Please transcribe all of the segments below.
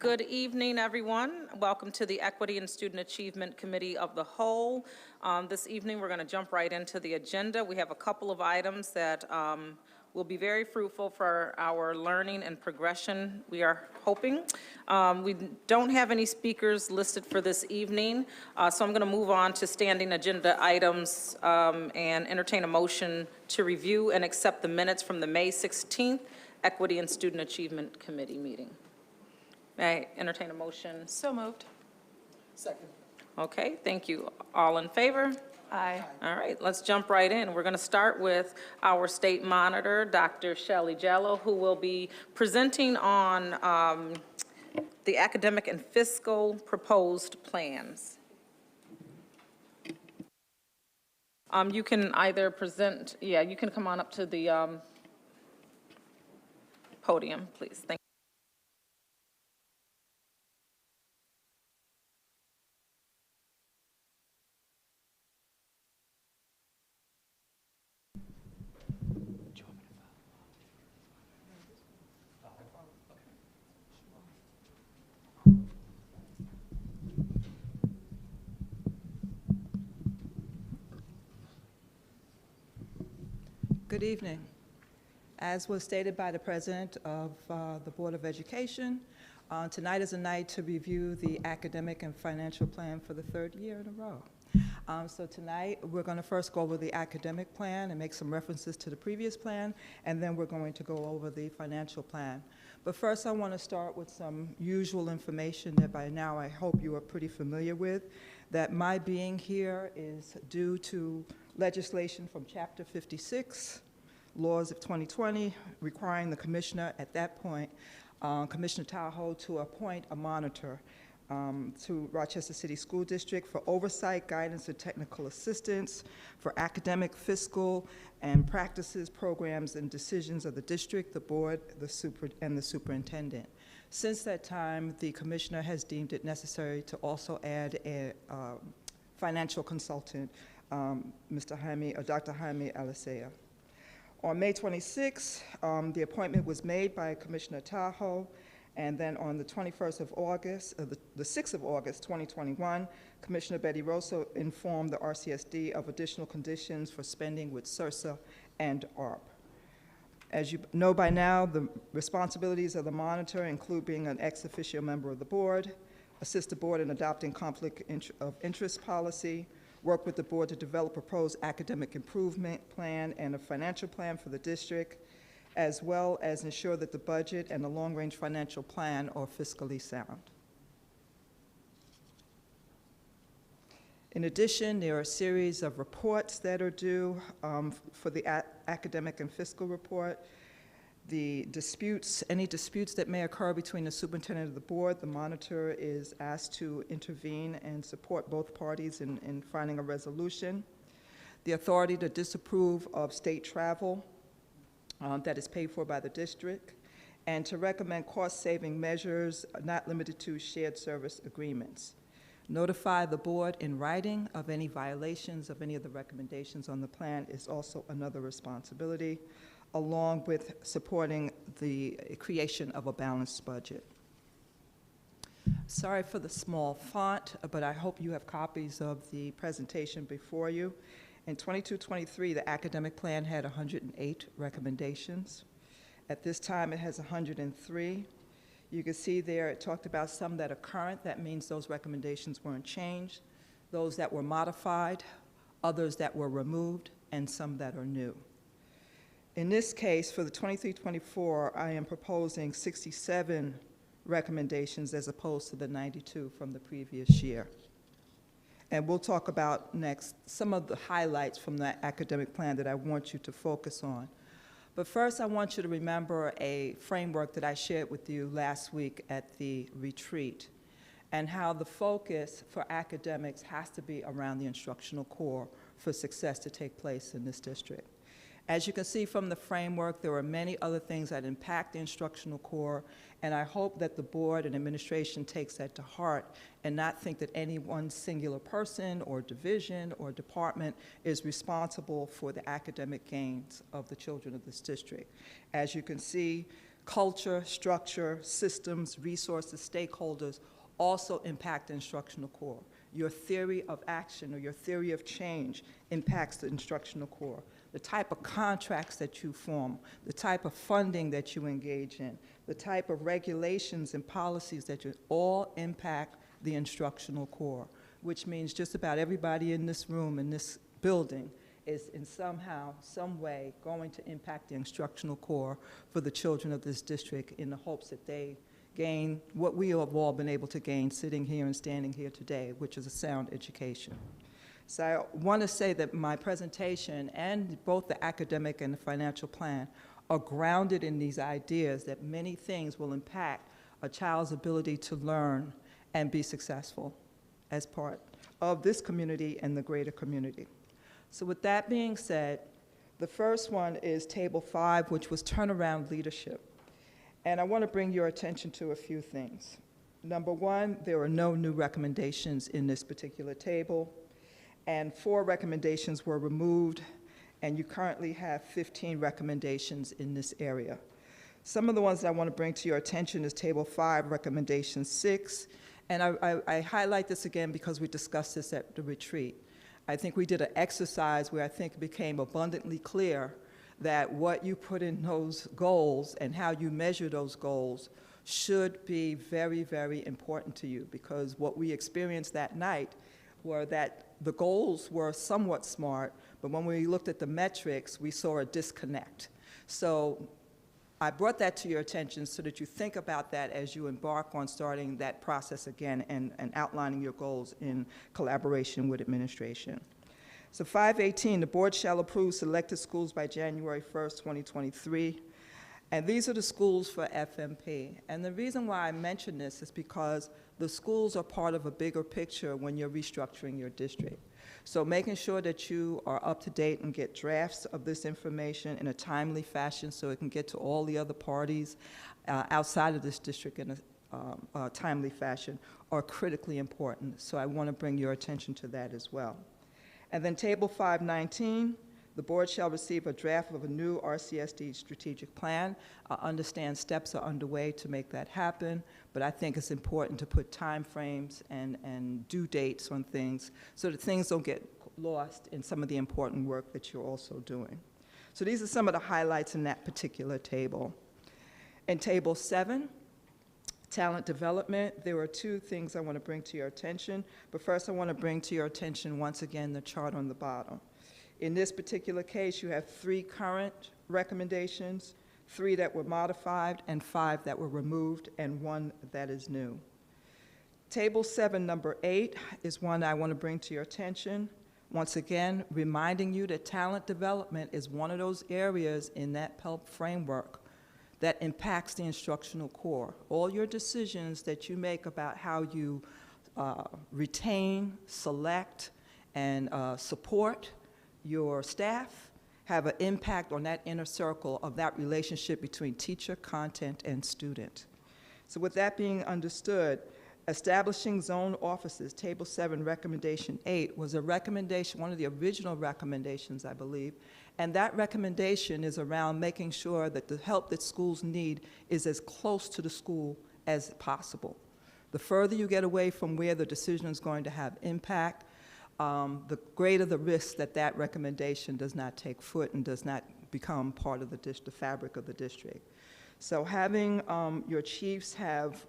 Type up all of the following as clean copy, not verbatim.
Good evening, everyone. Welcome to the Equity and Student Achievement Committee of the Whole. This evening, we're going to jump right into the agenda. We have a couple of items that will be very fruitful for our learning and progression, we are hoping. We don't have any speakers listed for this evening, so I'm going to move on to standing agenda items and entertain a motion to review and accept the minutes from the May 16th Equity and Student Achievement Committee meeting. May I entertain a motion? So moved. Second. Okay, thank you. All in favor? Aye. All right, let's jump right in. We're going to start with our state monitor, Dr. Shelley Jello, who will be presenting on the academic and fiscal proposed plans. You can either present, you can come on up to the podium, please. Thank you. Good evening. As was stated by the President of the Board of Education, tonight is a night to review the academic and financial plan for the third year in a row. So tonight, we're going to first go over the academic plan and make some references to the previous plan, and then we're going to go over the financial plan. But first, I want to start with some usual information that by now I hope you are pretty familiar with, that my being here is due to legislation from Chapter 56, laws of 2020, requiring the commissioner at that point, Commissioner Tahoe, to appoint a monitor to Rochester City School District for oversight, guidance, and technical assistance for academic, fiscal, and practices, programs, and decisions of the district, the board, and the superintendent. Since that time, the commissioner has deemed it necessary to also add a financial consultant, Dr. Jaime Alicea. On May 26, the appointment was made by Commissioner Tahoe, and then on the 21st of August, the 6th of August, 2021, Commissioner Betty Rosso informed the RCSD of additional conditions for spending with CIRSA and ARP. As you know by now, the responsibilities of the monitor include being an ex officio member of the board, assist the board in adopting conflict of interest policy, work with the board to develop a proposed academic improvement plan and a financial plan for the district, as well as ensure that the budget and the long-range financial plan are fiscally sound. In addition, there are a series of reports that are due for the academic and fiscal report. The disputes, any disputes that may occur between the superintendent of the board, the monitor is asked to intervene and support both parties in finding a resolution. The authority to disapprove of state travel that is paid for by the district, and to recommend cost-saving measures not limited to shared service agreements. Notify the board in writing of any violations of any of the recommendations on the plan is also another responsibility, along with supporting the creation of a balanced budget. Sorry for the small font, but I hope you have copies of the presentation before you. In 22-23, the academic plan had 108 recommendations. At this time, it has 103. You can see there it talked about some that are current. That means those recommendations weren't changed. Those that were modified, others that were removed, and some that are new. In this case, for the 23-24, I am proposing 67 recommendations as opposed to the 92 from the previous year. And we'll talk about next some of the highlights from that academic plan that I want you to focus on. But first, I want you to remember a framework that I shared with you last week at the retreat, and how the focus for academics has to be around the instructional core for success to take place in this district. As you can see from the framework, there are many other things that impact the instructional core, and I hope that the board and administration takes that to heart and not think that any one singular person or division or department is responsible for the academic gains of the children of this district. As you can see, culture, structure, systems, resources, stakeholders also impact the instructional core. Your theory of action or your theory of change impacts the instructional core. The type of contracts that you form, the type of funding that you engage in, the type of regulations and policies that you all impact the instructional core, which means just about everybody in this room, in this building, is in somehow, some way going to impact the instructional core for the children of this district in the hopes that they gain what we have all been able to gain sitting here and standing here today, which is a sound education. So I want to say that my presentation and both the academic and the financial plan are grounded in these ideas that many things will impact a child's ability to learn and be successful as part of this community and the greater community. So with that being said, the first one is Table 5, which was turnaround leadership. And I want to bring your attention to a few things. Number one, there are no new recommendations in this particular table, and 4 recommendations were removed, and you currently have 15 recommendations in this area. Some of the ones that I want to bring to your attention is Table 5, Recommendation 6, and I highlight this again because we discussed this at the retreat. I think we did an exercise where I think it became abundantly clear that what you put in those goals and how you measure those goals should be very, very important to you, because what we experienced that night were that the goals were somewhat smart, but when we looked at the metrics, we saw a disconnect. So I brought that to your attention so that you think about that as you embark on starting that process again and outlining your goals in collaboration with administration. So 518, the board shall approve selected schools by January 1st, 2023. And these are the schools for FMP. And the reason why I mention this is because the schools are part of a bigger picture when you're restructuring your district. So making sure that you are up to date and get drafts of this information in a timely fashion so it can get to all the other parties outside of this district in a timely fashion are critically important. So I want to bring your attention to that as well. And then Table 519, the board shall receive a draft of a new RCSD strategic plan. I understand steps are underway to make that happen, but I think it's important to put time frames and due dates on things so that things don't get lost in some of the important work that you're also doing. So these are some of the highlights in that particular table. In Table 7, talent development, there are 2 things I want to bring to your attention, but first I want to bring to your attention once again the chart on the bottom. In this particular case, you have 3 current recommendations, 3 that were modified, and 5 that were removed, and 1 that is new. Table 7, number 8, is one I want to bring to your attention. Once again, reminding you that talent development is one of those areas in that PELP framework that impacts the instructional core. All your decisions that you make about how you retain, select, and support your staff have an impact on that inner circle of that relationship between teacher, content, and student. So with that being understood, establishing zone offices, Table 7, Recommendation 8, was a recommendation, one of the original recommendations, I believe, and that recommendation is around making sure that the help that schools need is as close to the school as possible. The further you get away from where the decision is going to have impact, the greater the risk that that recommendation does not take foot and does not become part of the fabric of the district. So having your chiefs have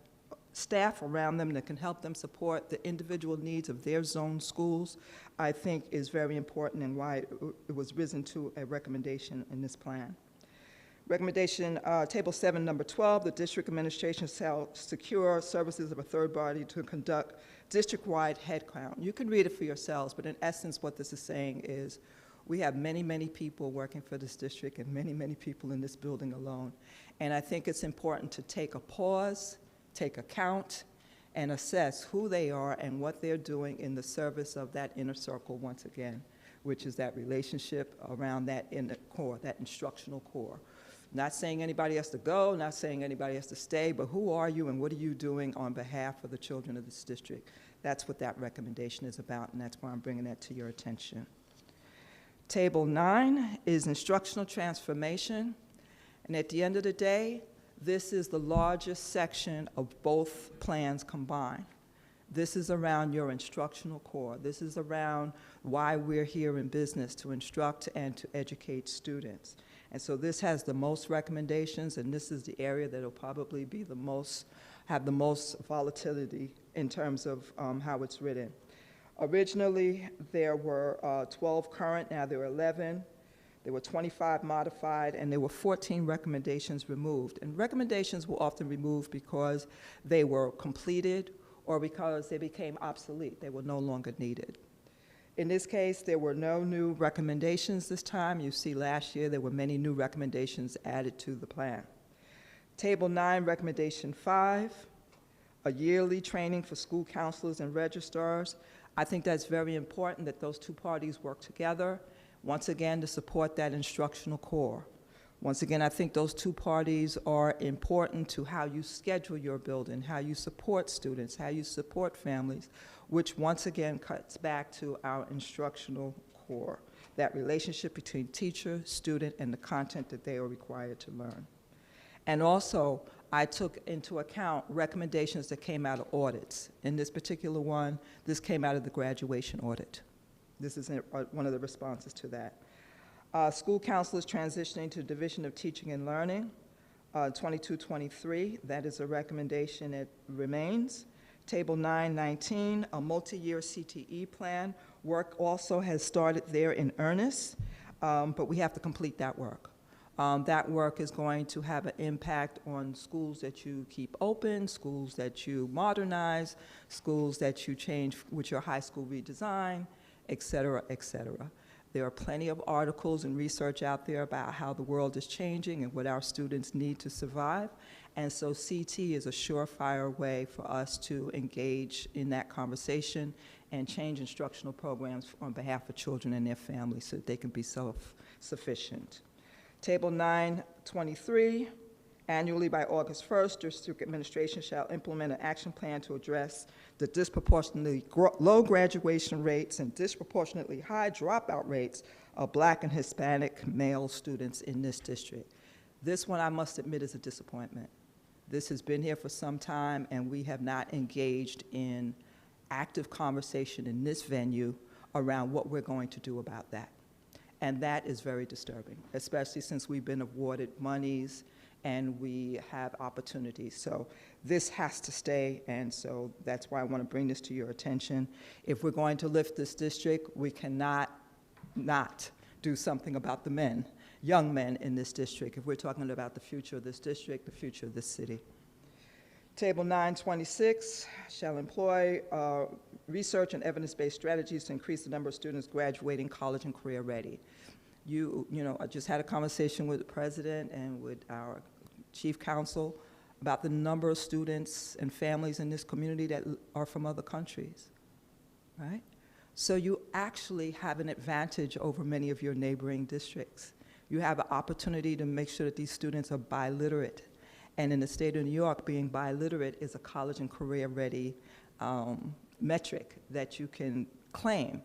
staff around them that can help them support the individual needs of their zone schools, I think is very important and why it was risen to a recommendation in this plan. Recommendation, Table 7, number 12, the district administration shall secure services of a third body to conduct district-wide head count. You can read it for yourselves, but in essence what this is saying is we have many, many people working for this district and many, many people in this building alone. And I think it's important to take a pause, take account, and assess who they are and what they're doing in the service of that inner circle once again, which is that relationship around that inner core, that instructional core. Not saying anybody has to go, not saying anybody has to stay, but who are you and what are you doing on behalf of the children of this district? That's what that recommendation is about, and that's why I'm bringing that to your attention. Table 9 is instructional transformation, and at the end of the day, This is the largest section of both plans combined. This is around your instructional core. This is around why we're here in business, to instruct and to educate students. And so this has the most recommendations, and this is the area that will probably be the most, have the most volatility in terms of how it's written. Originally, there were 12 current, now there are 11. There were 25 modified, and there were 14 recommendations removed. And recommendations were often removed because they were completed or because they became obsolete. They were no longer needed. In this case, there were no new recommendations this time. You see last year there were many new recommendations added to the plan. Table 9, Recommendation 5, a yearly training for school counselors and registrars. I think that's very important that those two parties work together, once again, to support that instructional core. Once again, I think those two parties are important to how you schedule your building, how you support students, how you support families, which once again cuts back to our instructional core, that relationship between teacher, student, and the content that they are required to learn. And also, I took into account recommendations that came out of audits. In this particular one, this came out of the graduation audit. This is one of the responses to that. School counselors transitioning to Division of Teaching and Learning, 22-23, that is a recommendation that remains. Table 9-19, a multi-year CTE plan. Work also has started there in earnest, but we have to complete that work. That work is going to have an impact on schools that you keep open, schools that you modernize, schools that you change with your high school redesign, et cetera, et cetera. There are plenty of articles and research out there about how the world is changing and what our students need to survive. And so CT is a surefire way for us to engage in that conversation and change instructional programs on behalf of children and their families so that they can be self-sufficient. Table 9-23, annually by August 1st, district administration shall implement an action plan to address the disproportionately low graduation rates and disproportionately high dropout rates of Black and Hispanic male students in this district. This one, I must admit, is a disappointment. This has been here for some time, and we have not engaged in active conversation in this venue around what we're going to do about that. And that is very disturbing, especially since we've been awarded monies and we have opportunities. So this has to stay, and so that's why I want to bring this to your attention. If we're going to lift this district, we cannot not do something about the men, young men in this district, if we're talking about the future of this district, the future of this city. Table 9-26 shall employ research and evidence-based strategies to increase the number of students graduating college and career ready. You know, I just had a conversation with the president and with our chief counsel about the number of students and families in this community that are from other countries, right? So you actually have an advantage over many of your neighboring districts. You have an opportunity to make sure that these students are biliterate. And in the state of New York, being biliterate is a college and career ready metric that you can claim.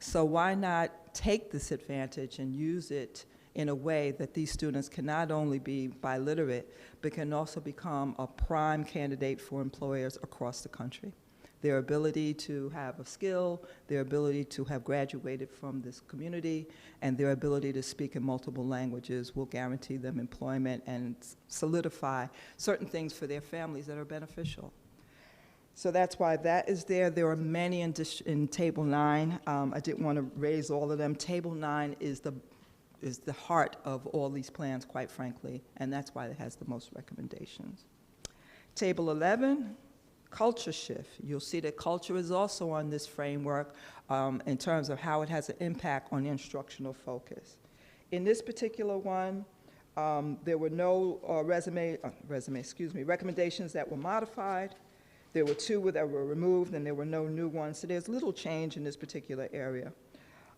So why not take this advantage and use it in a way that these students can not only be biliterate, but can also become a prime candidate for employers across the country. Their ability to have a skill, their ability to have graduated from this community, and their ability to speak in multiple languages will guarantee them employment and solidify certain things for their families that are beneficial. So that's why that is there. There are many in Table 9. I didn't want to raise all of them. Table 9 is the heart of all these plans, quite frankly, and that's why it has the most recommendations. Table 11, culture shift. You'll see that culture is also on this framework in terms of how it has an impact on the instructional focus. In this particular one, there were no recommendations that were modified. There were 2 that were removed, and there were no new ones, so there's little change in this particular area.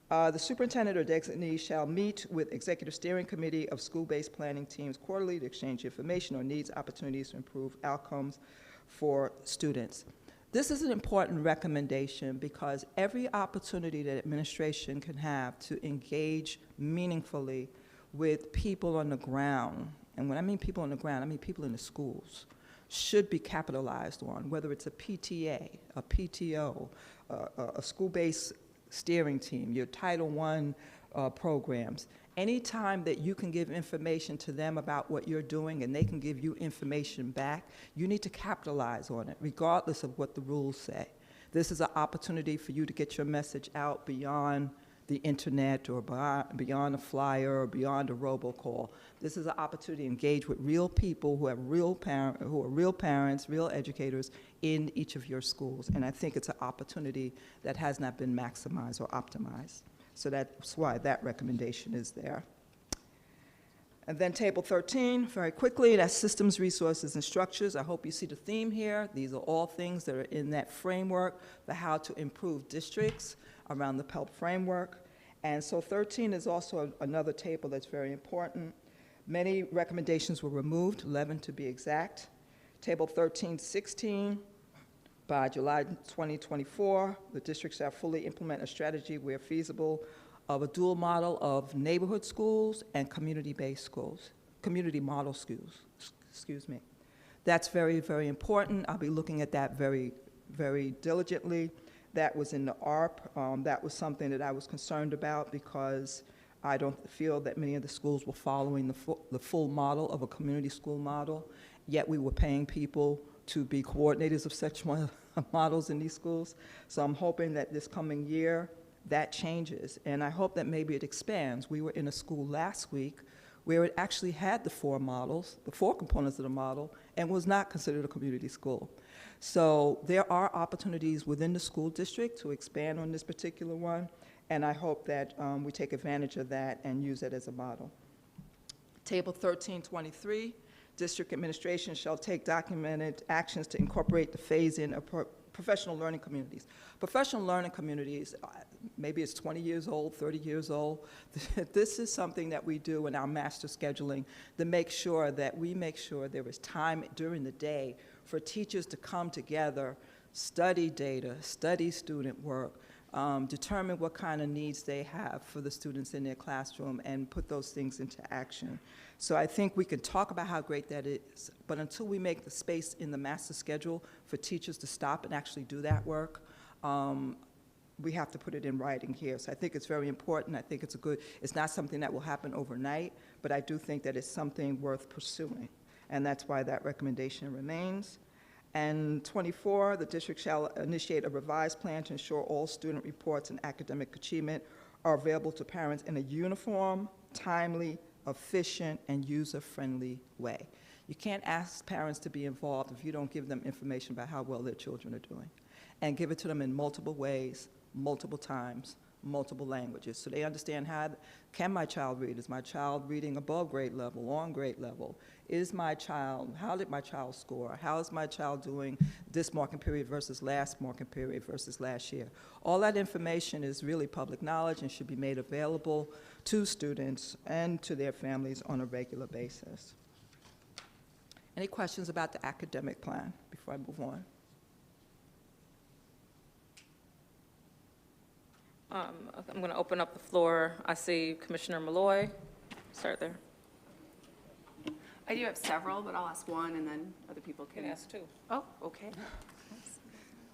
The superintendent or designee shall meet with executive steering committee of school-based planning teams quarterly to exchange information on needs, opportunities to improve outcomes for students. This is an important recommendation because every opportunity that administration can have to engage meaningfully with people on the ground and when I mean people on the ground, I mean people in the schools, should be capitalized on, whether it's a PTA, a PTO, a school-based steering team, your Title I programs. Anytime that you can give information to them about what you're doing and they can give you information back, you need to capitalize on it, regardless of what the rules say. This is an opportunity for you to get your message out beyond the internet or beyond a flyer or beyond a robocall. This is an opportunity to engage with real people who are real parents, real educators in each of your schools. And I think it's an opportunity that has not been maximized or optimized. So that's why that recommendation is there. And then table 13, very quickly, that's systems, resources, and structures. I hope you see the theme here. These are all things that are in that framework for how to improve districts around the PELP framework. And so 13 is also another table that's very important. Many recommendations were removed, 11 to be exact. Table 13-16, by July 2024, the district shall fully implement a strategy where feasible of a dual model of neighborhood schools and community-based schools, community model schools, excuse me. That's very, very important. I'll be looking at that very, very diligently. That was in the ARP. That was something that I was concerned about because I don't feel that many of the schools were following the full model of a community school model, yet we were paying people to be coordinators of such models in these schools. So I'm hoping that this coming year, that changes, and I hope that maybe it expands. We were in a school last week where it actually had the four models, the four components of the model, and was not considered a community school. So there are opportunities within the school district to expand on this particular one, and I hope that we take advantage of that and use it as a model. Table 1323, district administration shall take documented actions to incorporate the phase-in of professional learning communities. Professional learning communities, maybe it's 20 years old, 30 years old. This is something that we do in our master scheduling to make sure that we make sure there is time during the day for teachers to come together, study data, study student work, determine what kind of needs they have for the students in their classroom, and put those things into action. So I think we can talk about how great that is, but until we make the space in the master schedule for teachers to stop and actually do that work, we have to put it in writing here. So I think it's very important. I think it's not something that will happen overnight, but I do think that it's something worth pursuing, and that's why that recommendation remains. And 24, the district shall initiate a revised plan to ensure all student reports and academic achievement are available to parents in a uniform, timely, efficient, and user-friendly way. You can't ask parents to be involved if you don't give them information about how well their children are doing, and give it to them in multiple ways, multiple times, multiple languages, so they understand how can my child read? Is my child reading above grade level, on grade level? How did my child score? How is my child doing this marking period versus last marking period versus last year? All that information is really public knowledge and should be made available to students and to their families on a regular basis. Any questions about the academic plan before I move on? I'm going to open up the floor. I see Commissioner Malloy. Start there. I do have several, but I'll ask one, and then other people You can. can ask two. Oh, okay.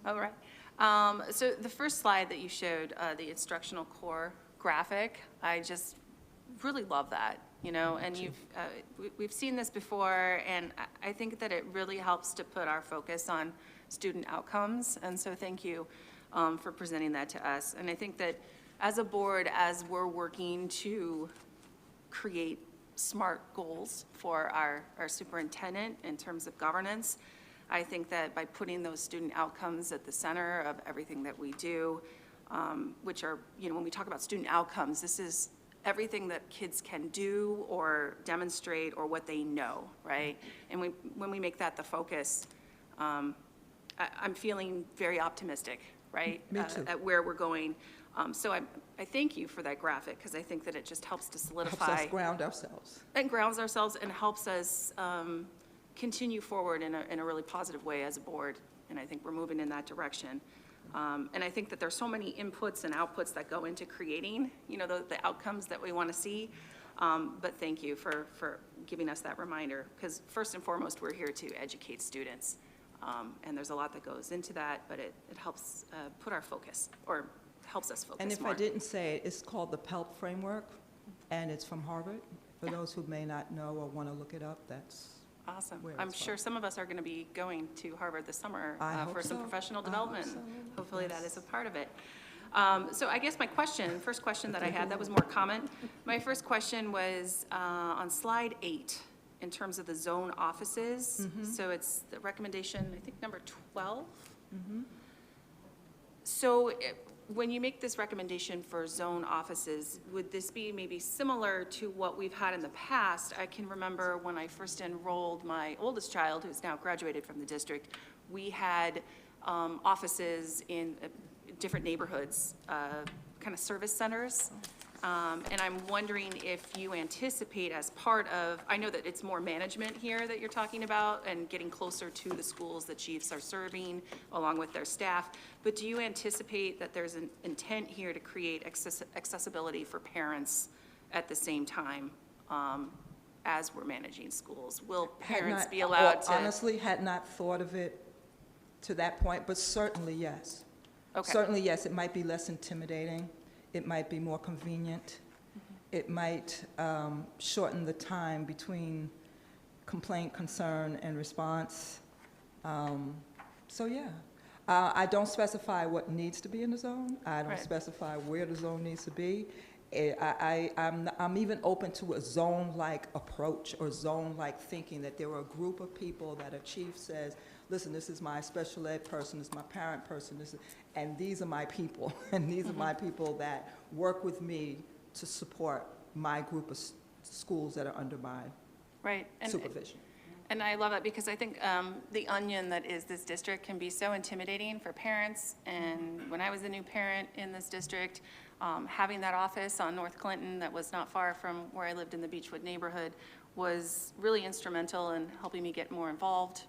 All right. So the first slide that you showed, the instructional core graphic, I just really love that, you know, and we've seen this before, and I think that it really helps to put our focus on student outcomes, and so thank you for presenting that to us. And I think that as a board, as we're working to create SMART goals for our superintendent in terms of governance, I think that by putting those student outcomes at the center of everything that we do, which are, you know, when we talk about student outcomes, this is everything that kids can do or demonstrate or what they know, right? And when we make that the focus, I'm feeling very optimistic, right? Me too. At where we're going. So I thank you for that graphic, because I think that it just helps to solidify. Helps us ground ourselves. And grounds ourselves and helps us continue forward in a really positive way as a board. And I think we're moving in that direction. And I think that there's so many inputs and outputs that go into creating, you know, the outcomes that we want to see. But thank you for giving us that reminder, because first and foremost, we're here to educate students. And there's a lot that goes into that, but it helps put our focus, or helps us focus more. And if I didn't say it, it's called the PELP framework, and it's from Harvard. For those who may not know or want to look it up, that's Awesome. where I'm it's sure from. some of us are going to be going to Harvard this summer I hope for some so. professional I hope development. so. Hopefully that Yes. is a part of it. So I guess my first question that I had, that was more comment. My first question was on slide 8, in terms of the zone offices. So it's the recommendation, I think, number 12. So when you make this recommendation for zone offices, would this be maybe similar to what we've had in the past? I can remember when I first enrolled my oldest child, who's now graduated from the district, we had offices in different neighborhoods, kind of service centers. And I'm wondering if you anticipate as part of, I know that it's more management here that you're talking about and getting closer to the schools that chiefs are serving along with their staff, but do you anticipate that there's an intent here to create accessibility for parents at the same time as we're managing schools? Will parents be allowed to? Honestly, had not thought of it to that point, but certainly yes. Okay. Certainly yes, it might be less intimidating. It might be more convenient. It might shorten the time between complaint, concern, and response. So yeah. I don't specify what needs to be in the zone. I don't Right. specify where the zone needs to be. I'm even open to a zone-like approach or zone-like thinking, that there are a group of people that a chief says, listen, this is my special ed person, this is my parent person, and these are my people, and these are my people that work with me to support my group of schools that are under my Right. supervision. And I love that, because I think the onion that is this district can be so intimidating for parents. And when I was a new parent in this district, having that office on North Clinton that was not far from where I lived in the Beechwood neighborhood was really instrumental in helping me get more involved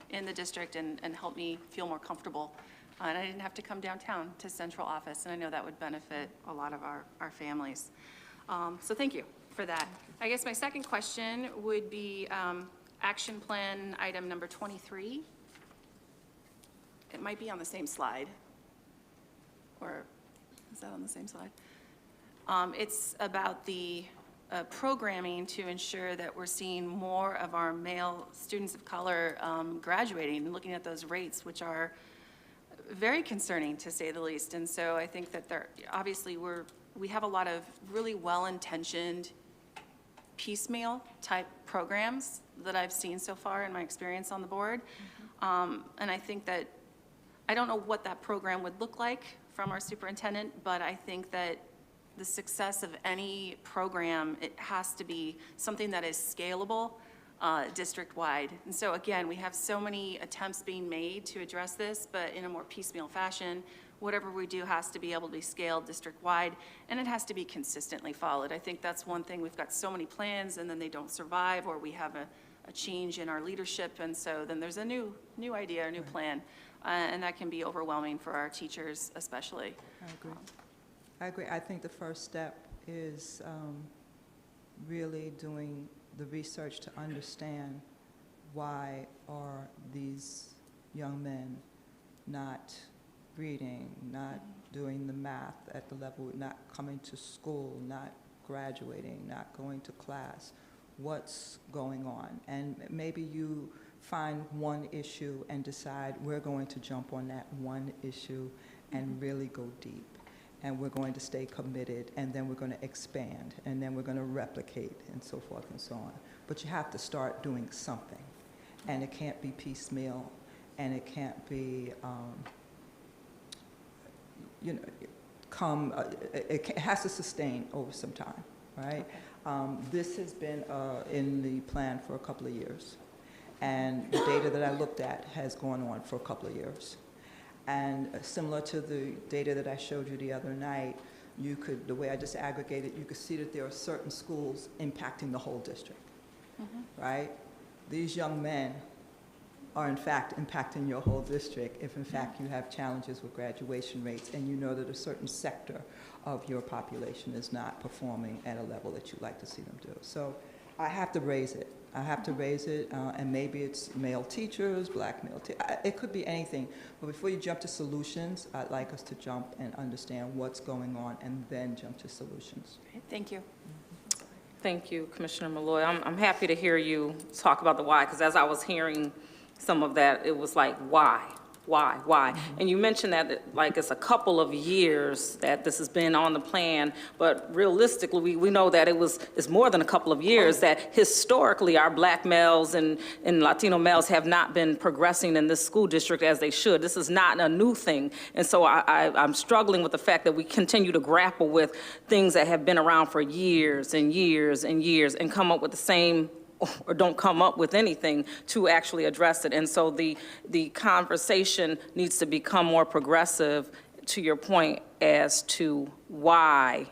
in the district and help me feel more comfortable. And I didn't have to come downtown to central office, and I know that would benefit a lot of our families. So thank you for that. I guess my second question would be action plan item number 23. It might be on the same slide. Or is that on the same slide? It's about the programming to ensure that we're seeing more of our male students of color graduating, and looking at those rates, which are very concerning, to say the least. And so I think that obviously we have a lot of really well-intentioned piecemeal type programs that I've seen so far in my experience on the board. And I think that, I don't know what that program would look like from our superintendent, but I think that the success of any program, it has to be something that is scalable district-wide. And so again, we have so many attempts being made to address this, but in a more piecemeal fashion. Whatever we do has to be able to be scaled district-wide, and it has to be consistently followed. I think that's one thing. We've got so many plans, and then they don't survive, or we have a change in our leadership, and so then there's a new idea, a new plan, and that can be overwhelming for our teachers especially. I agree. I agree. I think the first step is really doing the research to understand why are these young men not reading, not doing the math at the level, not coming to school, not graduating, not going to class. What's going on? And maybe you find one issue and decide we're going to jump on that one issue and really go deep. And we're going to stay committed, and then we're going to expand, and then we're going to replicate, and so forth and so on. But you have to start doing something, and it can't be piecemeal, and it can't be, it has to sustain over some time, right? This has been in the plan for a couple of years, and the data that I looked at has gone on for a couple of years. And similar to the data that I showed you the other night, the way I just aggregated, you could see that there are certain schools impacting the whole district, right? These young men are in fact impacting your whole district if in fact you have challenges with graduation rates and you know that a certain sector of your population is not performing at a level that you'd like to see them do. So I have to raise it. I have to raise it, and maybe it's male teachers, black male teachers. It could be anything. But before you jump to solutions, I'd like us to jump and understand what's going on and then jump to solutions. Great, thank you. Thank you, Commissioner Malloy. I'm happy to hear you talk about the why, because as I was hearing some of that, it was like, why? And you mentioned that, like, it's a couple of years that this has been on the plan, but realistically, we know that it's more than a couple of years, that historically our black males and Latino males have not been progressing in this school district as they should. This is not a new thing. And so I'm struggling with the fact that we continue to grapple with things that have been around for years and years and years and come up with the same or don't come up with anything to actually address it. And so the conversation needs to become more progressive, to your point, as to why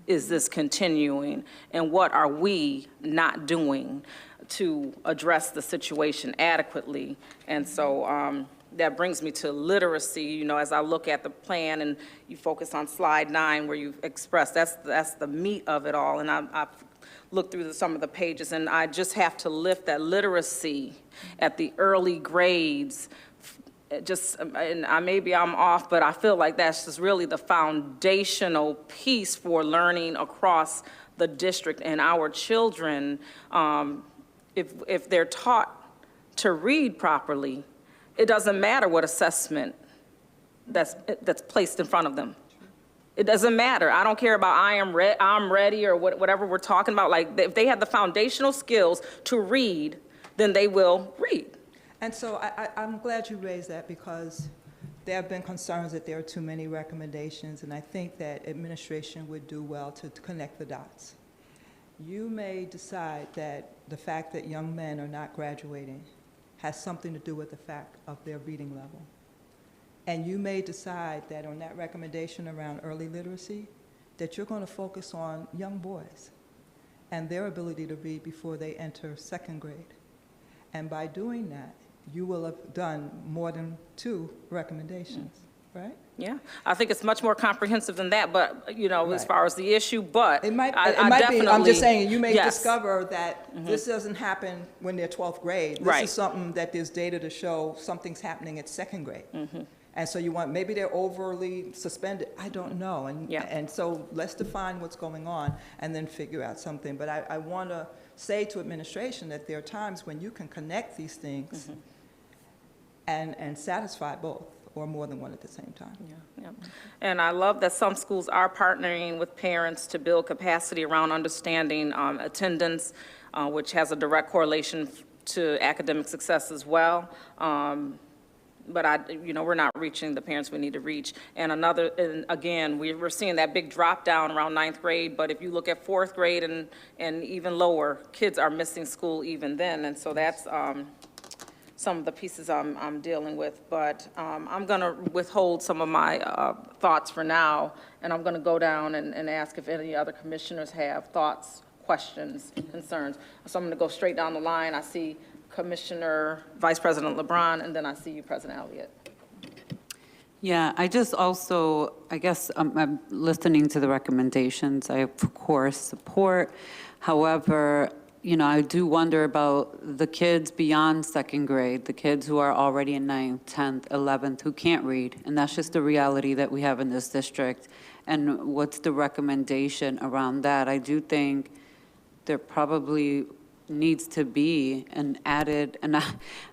is this continuing and what are we not doing to address the situation adequately. And so that brings me to literacy. You know, as I look at the plan and you focus on slide 9 where you've expressed, that's the meat of it all. And I've look through some of the pages, and I just have to lift that literacy at the early grades. And maybe I'm off, but I feel like that's just really the foundational piece for learning across the district. And our children, if they're taught to read properly, it doesn't matter what assessment that's placed in front of them. It doesn't matter. I don't care about I'm ready or whatever we're talking about. Like, if they have the foundational skills to read, then they will read. And so I'm glad you raised that, because there have been concerns that there are too many recommendations, and I think that administration would do well to connect the dots. You may decide that the fact that young men are not graduating has something to do with the fact of their reading level. And you may decide that on that recommendation around early literacy, that you're going to focus on young boys and their ability to read before they enter second grade. And by doing that, you will have done more than 2 recommendations, right? Yeah, I think it's much more comprehensive than that, but, you know, as far as the issue, but It might definitely, be, I'm just saying, you may yes. discover that this doesn't happen when they're 12th grade. This Right. is something that there's data to show something's happening at second grade. And so you want, maybe they're overly suspended, I don't know. And so let's define what's going on and then figure out something. But I want to say to administration that there are times when you can connect these things and satisfy both or more than one at the same time. Yeah. And I love that some schools are partnering with parents to build capacity around understanding attendance, which has a direct correlation to academic success as well. But we're not reaching the parents we need to reach. And again, we're seeing that big drop down around 9th grade, but if you look at 4th grade and even lower, kids are missing school even then. And so that's some of the pieces I'm dealing with. But I'm gonna withhold some of my thoughts for now, and I'm gonna go down and ask if any other commissioners have thoughts, questions, concerns. So I'm gonna go straight down the line. I see Commissioner Vice President LeBron, and then I see you, President Elliott. Yeah, I just also, I guess I'm listening to the recommendations. I, of course, support. However, I do wonder about the kids beyond second grade, the kids who are already in 9th, 10th, 11th, who can't read. And that's just the reality that we have in this district. And what's the recommendation around that? I do think there probably needs to be an added, and I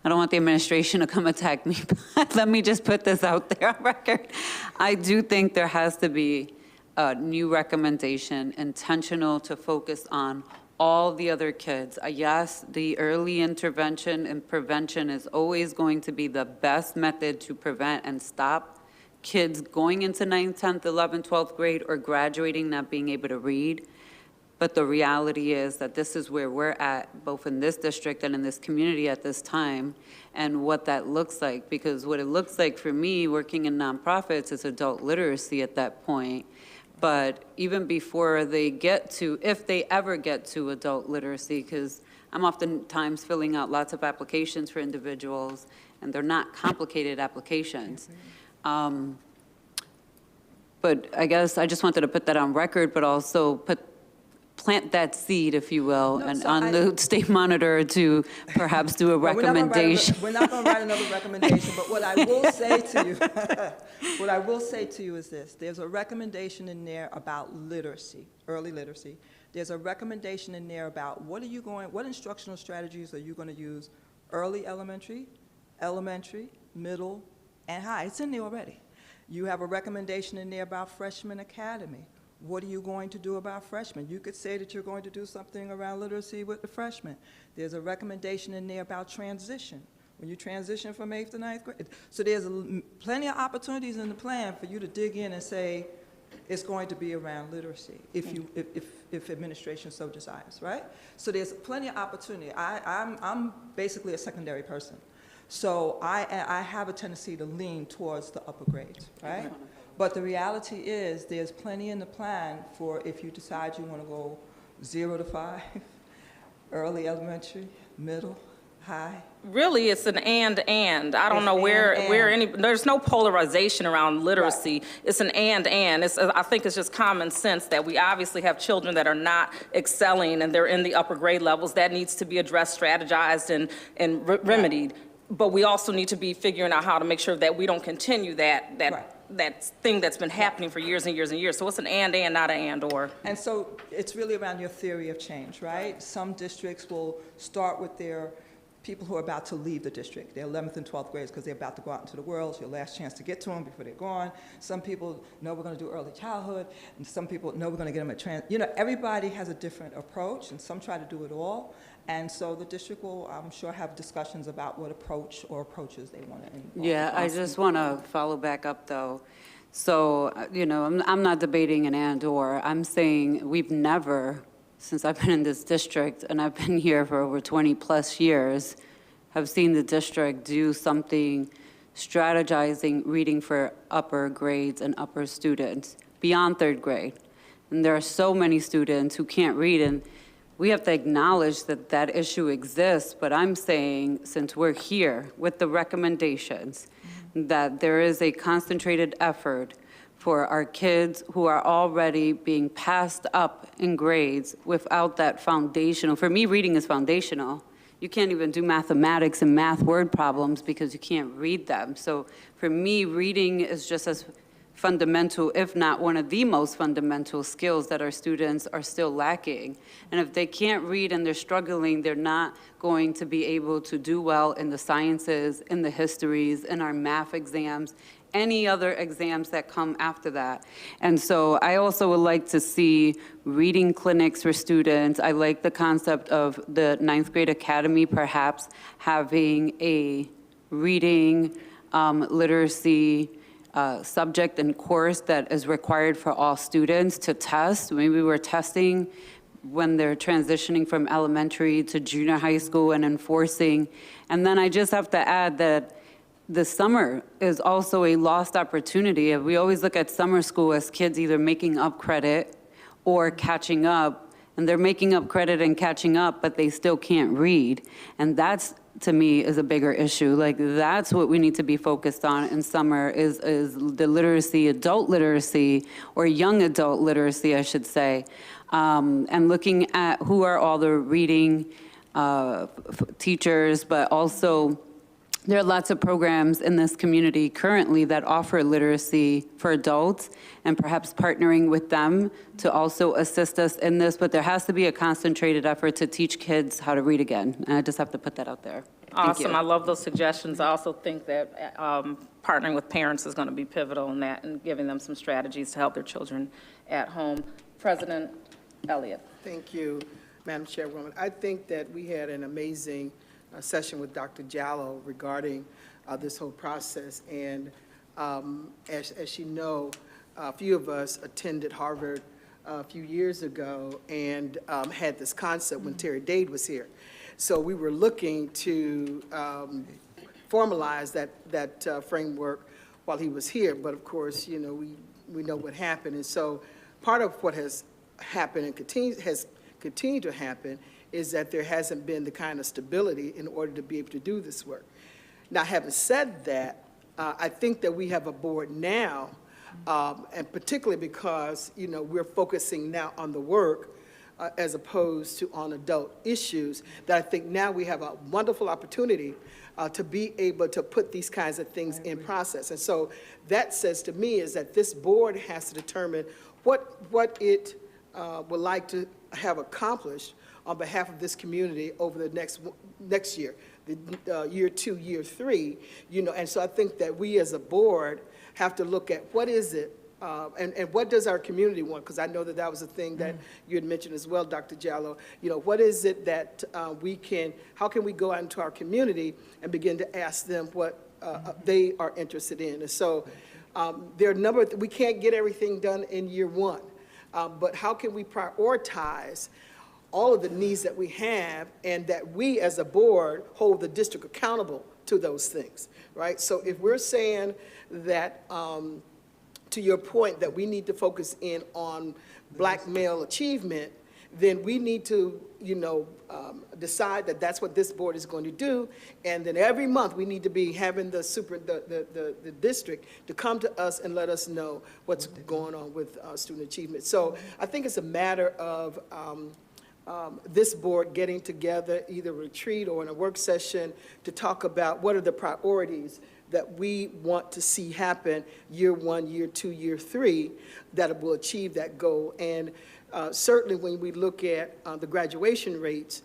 don't want the administration to come attack me, but let me just put this out there on record. I do think there has to be a new recommendation, intentional to focus on all the other kids. Yes, the early intervention and prevention is always going to be the best method to prevent and stop kids going into 9th, 10th, 11th, 12th grade or graduating not being able to read. But the reality is that this is where we're at, both in this district and in this community at this time, and what that looks like. Because what it looks like for me, working in nonprofits, is adult literacy at that point. But even before they get to, if they ever get to adult literacy, because I'm oftentimes filling out lots of applications for individuals, and they're not complicated applications. But I guess I just wanted to put that on record, but also plant that seed, if you will, No, and so on the state monitor to perhaps do a Well, recommendation. We're not going to write another recommendation, but what I will say to you, what I will say to you is this. There's a recommendation in there about literacy, early literacy. There's a recommendation in there about what instructional strategies are you going to use early elementary, middle, and high. It's in there already. You have a recommendation in there about freshman academy. What are you going to do about freshmen? You could say that you're going to do something around literacy with the freshmen. There's a recommendation in there about transition, when you transition from 8th to 9th grade. So there's plenty of opportunities in the plan for you to dig in and say, it's going to be around literacy, if administration so desires, right? So there's plenty of opportunity. I'm basically a secondary person. So I have a tendency to lean towards the upper grades, right? But the reality is there's plenty in the plan for if you decide you want to go 0 to 5, early elementary, middle, high. Really, it's an and. I don't It's know where and. there's no polarization around literacy. Right. It's an and. I think it's just common sense that we obviously have children that are not excelling and they're in the upper grade levels. That needs to be addressed, strategized, and remedied. But we also need to be figuring out how to make sure that we don't continue that thing that's been happening for years and years and years. So it's an and, not an and/or. And so it's really around your theory of change, right? Some districts will start with their people who are about to leave the district, their 11th and 12th grades, because they're about to go out into the world. It's your last chance to get to them before they're gone. Some people know we're going to do early childhood, and some people know we're going to get them at everybody has a different approach, and some try to do it all. And so the district will, I'm sure, have discussions about what approach or approaches they want to involve. Yeah, I just want to follow back up, though. So, I'm not debating an and/or. I'm saying we've never, since I've been in this district, and I've been here for over 20-plus years, have seen the district do something strategizing reading for upper grades and upper students beyond 3rd grade. And there are so many students who can't read, and we have to acknowledge that that issue exists, but I'm saying, since we're here with the recommendations, that there is a concentrated effort for our kids who are already being passed up in grades without that foundational. For me, reading is foundational. You can't even do mathematics and math word problems because you can't read them. So for me, reading is just as fundamental, if not one of the most fundamental skills that our students are still lacking. And if they can't read and they're struggling, they're not going to be able to do well in the sciences, in the histories, in our math exams, any other exams that come after that. And so I also would like to see reading clinics for students. I like the concept of the 9th grade academy perhaps having a reading literacy subject and course that is required for all students to test. Maybe we're testing when they're transitioning from elementary to junior high school and enforcing. And then I just have to add that the summer is also a lost opportunity. We always look at summer school as kids either making up credit or catching up, and they're making up credit and catching up, but they still can't read. And that's, to me, is a bigger issue. Like, that's what we need to be focused on in summer is the literacy, adult literacy, or young adult literacy, I should say, and looking at who are all the reading teachers, but also there are lots of programs in this community currently that offer literacy for adults, and perhaps partnering with them to also assist us in this, but there has to be a concentrated effort to teach kids how to read again. And I just have to put that out there. Thank Awesome. you. I love those suggestions. I also think that partnering with parents is going to be pivotal in that and giving them some strategies to help their children at home. President Elliott. Thank you, Madam Chairwoman. I think that we had an amazing session with Dr. Jallo regarding this whole process. And as you know, a few of us attended Harvard a few years ago and had this concept when Terry Dade was here. So we were looking to formalize that framework while he was here. But of course, we know what happened. And so part of what has happened and has continued to happen is that there hasn't been the kind of stability in order to be able to do this work. Now, having said that, I think that we have a board now, and particularly because, you know, we're focusing now on the work as opposed to on adult issues, that I think now we have a wonderful opportunity to be able to put these kinds of things in process. And so that says to me is that this board has to determine what it would like to have accomplished on behalf of this community over the next year, the year 2, year 3, you know. And so I think that we as a board have to look at what is it, and what does our community want? Because I know that that was a thing that you had mentioned as well, Dr. Jallo. You know, what is it that how can we go out into our community and begin to ask them what they are interested in? And so there are a number of, we can't get everything done in year 1, but how can we prioritize all of the needs that we have, and that we as a board hold the district accountable to those things, right? So if we're saying that, to your point, that we need to focus in on Black male achievement, then we need to, you know, decide that that's what this board is going to do, and then every month we need to be having the district to come to us and let us know what's going on with student achievement. So I think it's a matter of this board getting together, either retreat or in a work session, to talk about what are the priorities that we want to see happen year 1, year 2, year 3, that will achieve that goal. And certainly when we look at the graduation rates,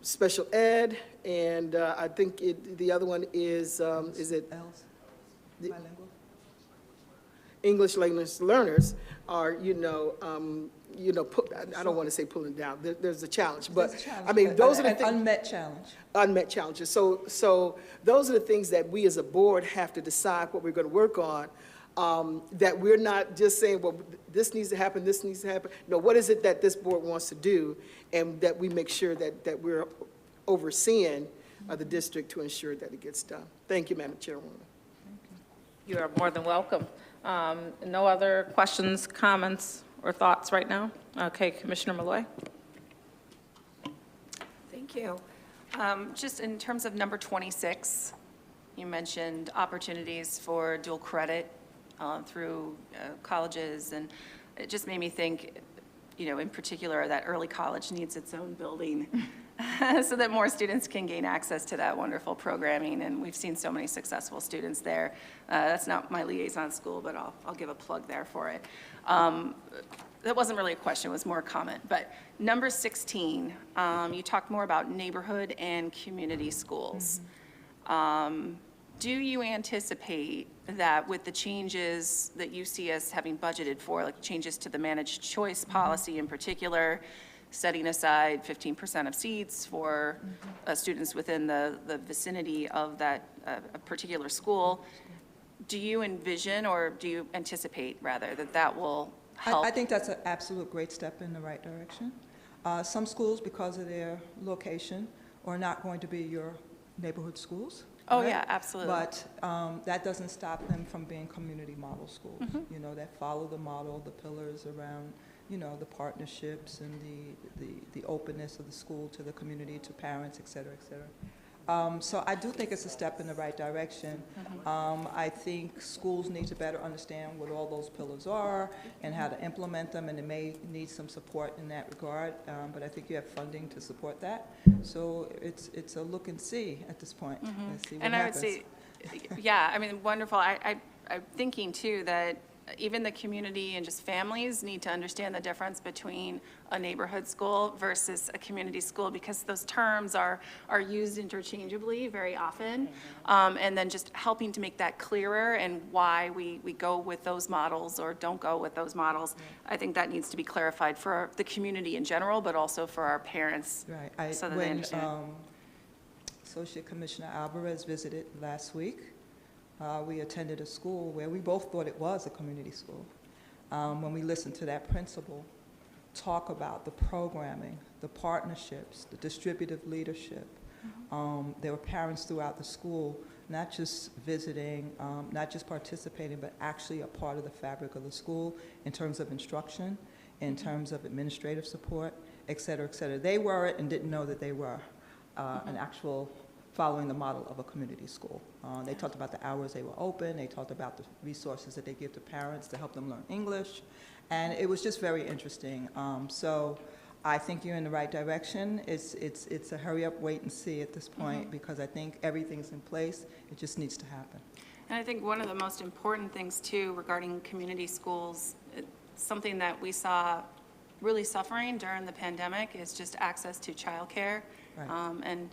special ed, and I think the other one is it? Bilingual? English language learners are, I don't want to say pulling down. There's a challenge, but There's a challenge, I mean, those are the an things. unmet challenge. Unmet challenges. So those are the things that we as a board have to decide what we're going to work on. That we're not just saying, well, this needs to happen, this needs to happen. No, what is it that this board wants to do, and that we make sure that we're overseeing the district to ensure that it gets done. Thank you, Madam Chairwoman. You are more than welcome. No other questions, comments, or thoughts right now? Okay, Commissioner Malloy. Thank you. Just in terms of number 26, you mentioned opportunities for dual credit through colleges, and it just made me think, in particular, that early college needs its own building so that more students can gain access to that wonderful programming, and we've seen so many successful students there. That's not my liaison school, but I'll give a plug there for it. That wasn't really a question, it was more a comment. But number 16, you talked more about neighborhood and community schools. Do you anticipate that with the changes that you see us having budgeted for, like changes to the managed choice policy in particular, setting aside 15% of seats for students within the vicinity of that particular school, do you envision, or do you anticipate, rather, that will help? I think that's an absolute great step in the right direction. Some schools, because of their location, are not going to be your neighborhood schools. Oh, right? yeah, absolutely. But that doesn't stop them from being community model schools, that follow the model, the pillars around, the partnerships and the openness of the school to the community, to parents, et cetera, et cetera. So I do think it's a step in the right direction. I think schools need to better understand what all those pillars are and how to implement them, and they may need some support in that regard, but I think you have funding to support that. So it's a look and see at this point. Let's see what happens. I would say, yeah, I mean, wonderful. I'm thinking, too, that even the community and just families need to understand the difference between a neighborhood school versus a community school, because those terms are used interchangeably very often. And then just helping to make that clearer and why we go with those models or don't go with those models. I think that needs to be clarified for the community in general, but also for our parents. Right. So that they understand. Associate Commissioner Alvarez visited last week, we attended a school where we both thought it was a community school. When we listened to that principal talk about the programming, the partnerships, the distributive leadership, there were parents throughout the school, not just visiting, not just participating, but actually a part of the fabric of the school in terms of instruction in terms of administrative support, et cetera, et cetera. They were it and didn't know that they were an actual following the model of a community school. They talked about the hours they were open. They talked about the resources that they give to parents to help them learn English. And it was just very interesting. So I think you're in the right direction. It's a hurry up, wait and see at this point, because I think everything's in place. It just needs to happen. And I think one of the most important things, too, regarding community schools, something that we saw really suffering during the pandemic is just access to childcare. Right. And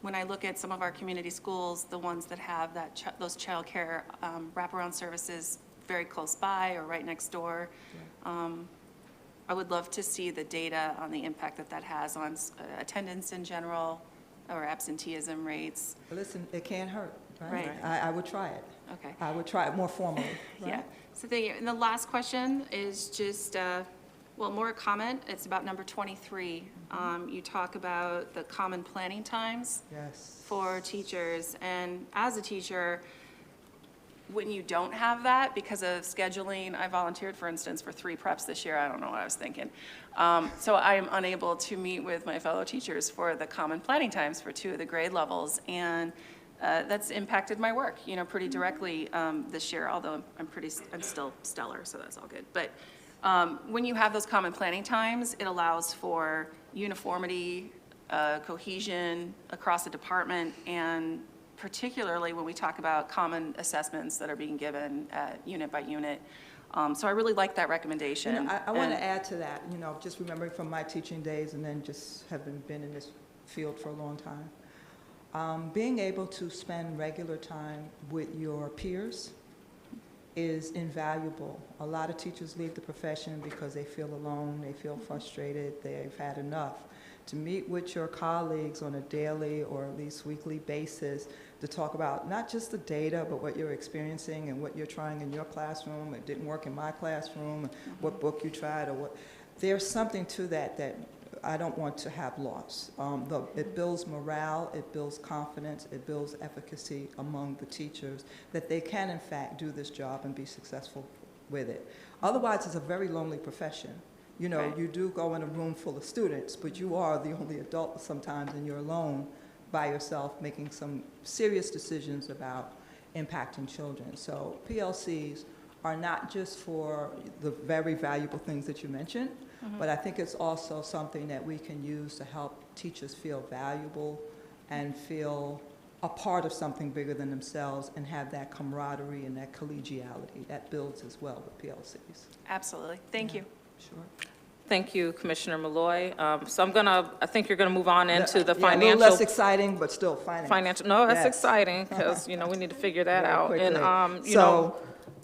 when I look at some of our community schools, the ones that have those childcare wraparound services very close by or right next door, I would love to see the data on the impact that has on attendance in general or absenteeism rates. Listen, it can't hurt, right? Right. I would try it. Okay. I would try it more formally, right? Yeah, so thank you. And the last question is just, well, more a comment. It's about number 23. You talk about the common planning times Yes. for teachers. And as a teacher, when you don't have that because of scheduling, I volunteered, for instance, for 3 preps this year. I don't know what I was thinking. So I am unable to meet with my fellow teachers for the common planning times for 2 of the grade levels. And that's impacted my work, pretty directly this year, although I'm still stellar, so that's all good. But when you have those common planning times, it allows for uniformity, cohesion across the department, and particularly when we talk about common assessments that are being given unit by unit. So I really like that recommendation. I want to add to that, just remembering from my teaching days and then just having been in this field for a long time. Being able to spend regular time with your peers is invaluable. A lot of teachers leave the profession because they feel alone, they feel frustrated, they've had enough. To meet with your colleagues on a daily or at least weekly basis to talk about not just the data, but what you're experiencing and what you're trying in your classroom, it didn't work in my classroom, what book you tried, or what. There's something to that I don't want to have lost. It builds morale, it builds confidence, it builds efficacy among the teachers that they can in fact do this job and be successful with it. Otherwise, it's a very lonely profession. Right. You do go in a room full of students, but you are the only adult sometimes, and you're alone by yourself making some serious decisions about impacting children. So PLCs are not just for the very valuable things that you mentioned, but I think it's also something that we can use to help teachers feel valuable and feel a part of something bigger than themselves and have that camaraderie and that collegiality that builds as well with PLCs. Absolutely. Thank you. Sure. Thank you, Commissioner Malloy. So I think you're going to move on into the Yeah, financial. a little less exciting, but still finance. No, that's Yes. exciting, because, we need to figure that Very out. quickly. And,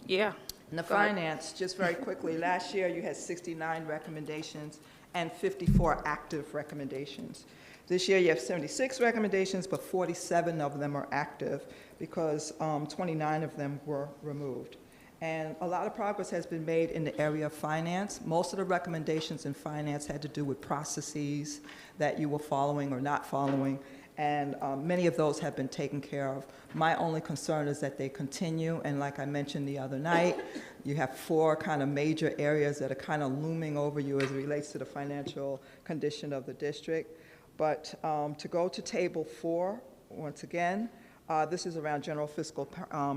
yeah. In the Go ahead. finance, just very quickly, last year you had 69 recommendations and 54 active recommendations. This year you have 76 recommendations, but 47 of them are active because 29 of them were removed. And a lot of progress has been made in the area of finance. Most of the recommendations in finance had to do with processes that you were following or not following, and many of those have been taken care of. My only concern is that they continue, and like I mentioned the other night, you have 4 kind of major areas that are kind of looming over you as it relates to the financial condition of the district. But to go to Table 4, once again, this is around general fiscal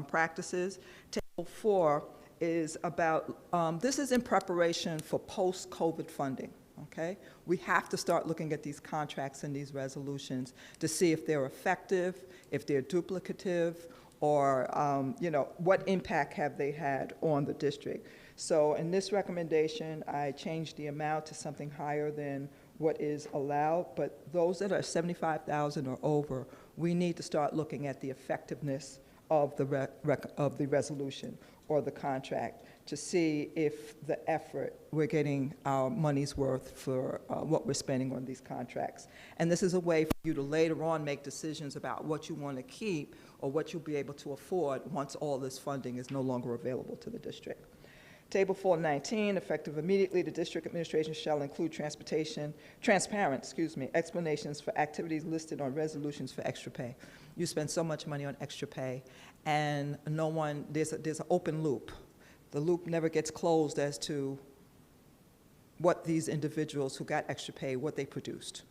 practices. Table 4 is about, this is in preparation for post-COVID funding. Okay? We have to start looking at these contracts and these resolutions to see if they're effective, if they're duplicative, or what impact have they had on the district. So in this recommendation, I changed the amount to something higher than what is allowed, but those that are 75,000 or over, we need to start looking at the effectiveness of the resolution or the contract to see if the effort, we're getting our money's worth for what we're spending on these contracts. And this is a way for you to later on make decisions about what you want to keep or what you'll be able to afford once all this funding is no longer available to the district. Table 419, effective immediately, the district administration shall include transparent explanations for activities listed on resolutions for extra pay. You spend so much money on extra pay, and there's an open loop. The loop never gets closed as to what these individuals who got extra pay, what they produced,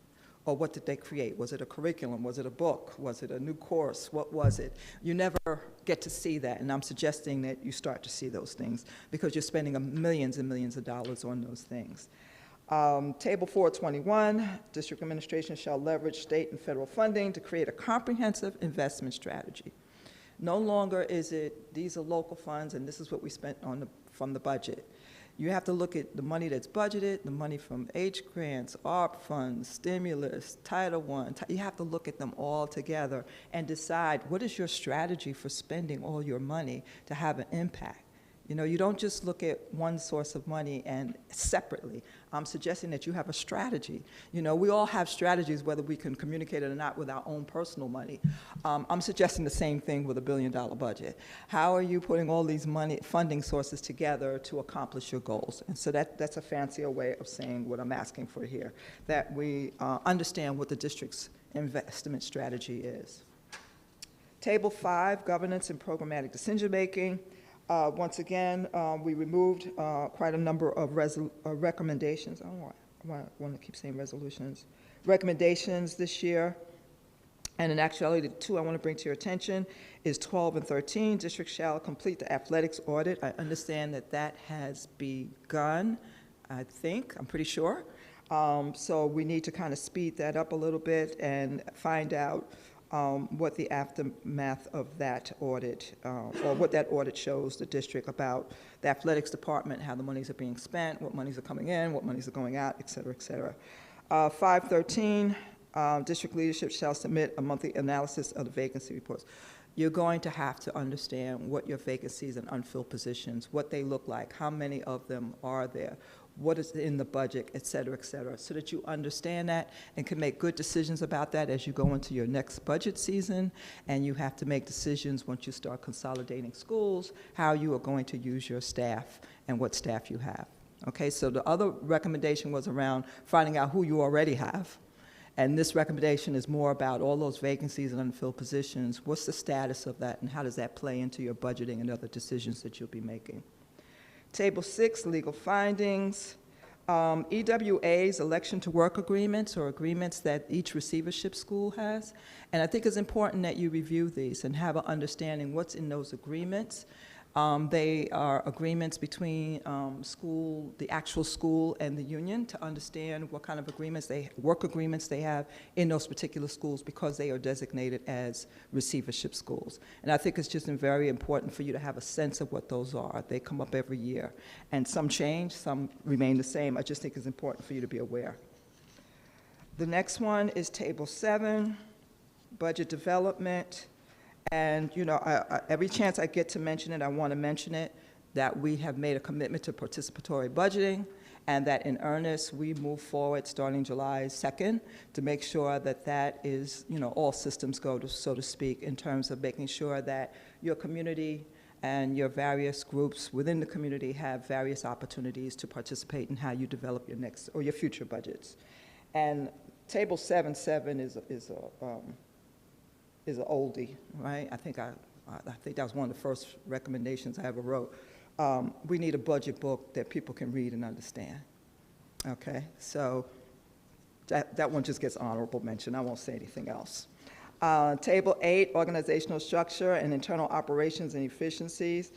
or what did they create? Was it a curriculum? Was it a book? Was it a new course? What was it? You never get to see that, and I'm suggesting that you start to see those things because you're spending millions and millions of dollars on those things. Table 421, district administration shall leverage state and federal funding to create a comprehensive investment strategy. No longer is it, these are local funds and this is what we spent from the budget. You have to look at the money that's budgeted, the money from H grants, ARP funds, stimulus, Title I. You have to look at them all together and decide what is your strategy for spending all your money to have an impact. You know, you don't just look at one source of money and separately. I'm suggesting that you have a strategy. You know, we all have strategies, whether we can communicate it or not, with our own personal money. I'm suggesting the same thing with a $1 billion budget. How are you putting all these funding sources together to accomplish your goals? And so that's a fancier way of saying what I'm asking for here, that we understand what the district's investment strategy is. Table 5, governance and programmatic decision-making. Once again, we removed quite a number of recommendations. I don't want to keep saying resolutions. Recommendations this year. And in actuality, the two I want to bring to your attention is 12 and 13. District shall complete the athletics audit. I understand that that has begun, I think, I'm pretty sure. So we need to kind of speed that up a little bit and find out what the aftermath of that audit, or what that audit shows the district about the athletics department, how the monies are being spent, what monies are coming in, what monies are going out, et cetera, et cetera. 513, district leadership shall submit a monthly analysis of the vacancy reports. You're going to have to understand what your vacancies and unfilled positions, what they look like, how many of them are there, what is in the budget, et cetera, so that you understand that and can make good decisions about that as you go into your next budget season, and you have to make decisions once you start consolidating schools, how you are going to use your staff and what staff you have. Okay, so the other recommendation was around finding out who you already have, and this recommendation is more about all those vacancies and unfilled positions. What's the status of that, and how does that play into your budgeting and other decisions that you'll be making? Table 6, legal findings. EWA's election to work agreements, or agreements that each receivership school has. And I think it's important that you review these and have an understanding what's in those agreements. They are agreements between the actual school and the union to understand what kind of work agreements they have in those particular schools, because they are designated as receivership schools. And I think it's just very important for you to have a sense of what those are. They come up every year, and some change, some remain the same. I just think it's important for you to be aware. The next one is Table 7, budget development. And, you know, every chance I get to mention it, I want to mention it, that we have made a commitment to participatory budgeting, and that in earnest, we move forward starting July 2nd to make sure that that is, you know, all systems go, so to speak, in terms of making sure that your community and your various groups within the community have various opportunities to participate in how you develop your next or your future budgets. And Table 7.7 is an oldie, right? I think that was one of the first recommendations I ever wrote. We need a budget book that people can read and understand. Okay, so that one just gets honorable mention. I won't say anything else. Table 8, organizational structure and internal operations and efficiencies.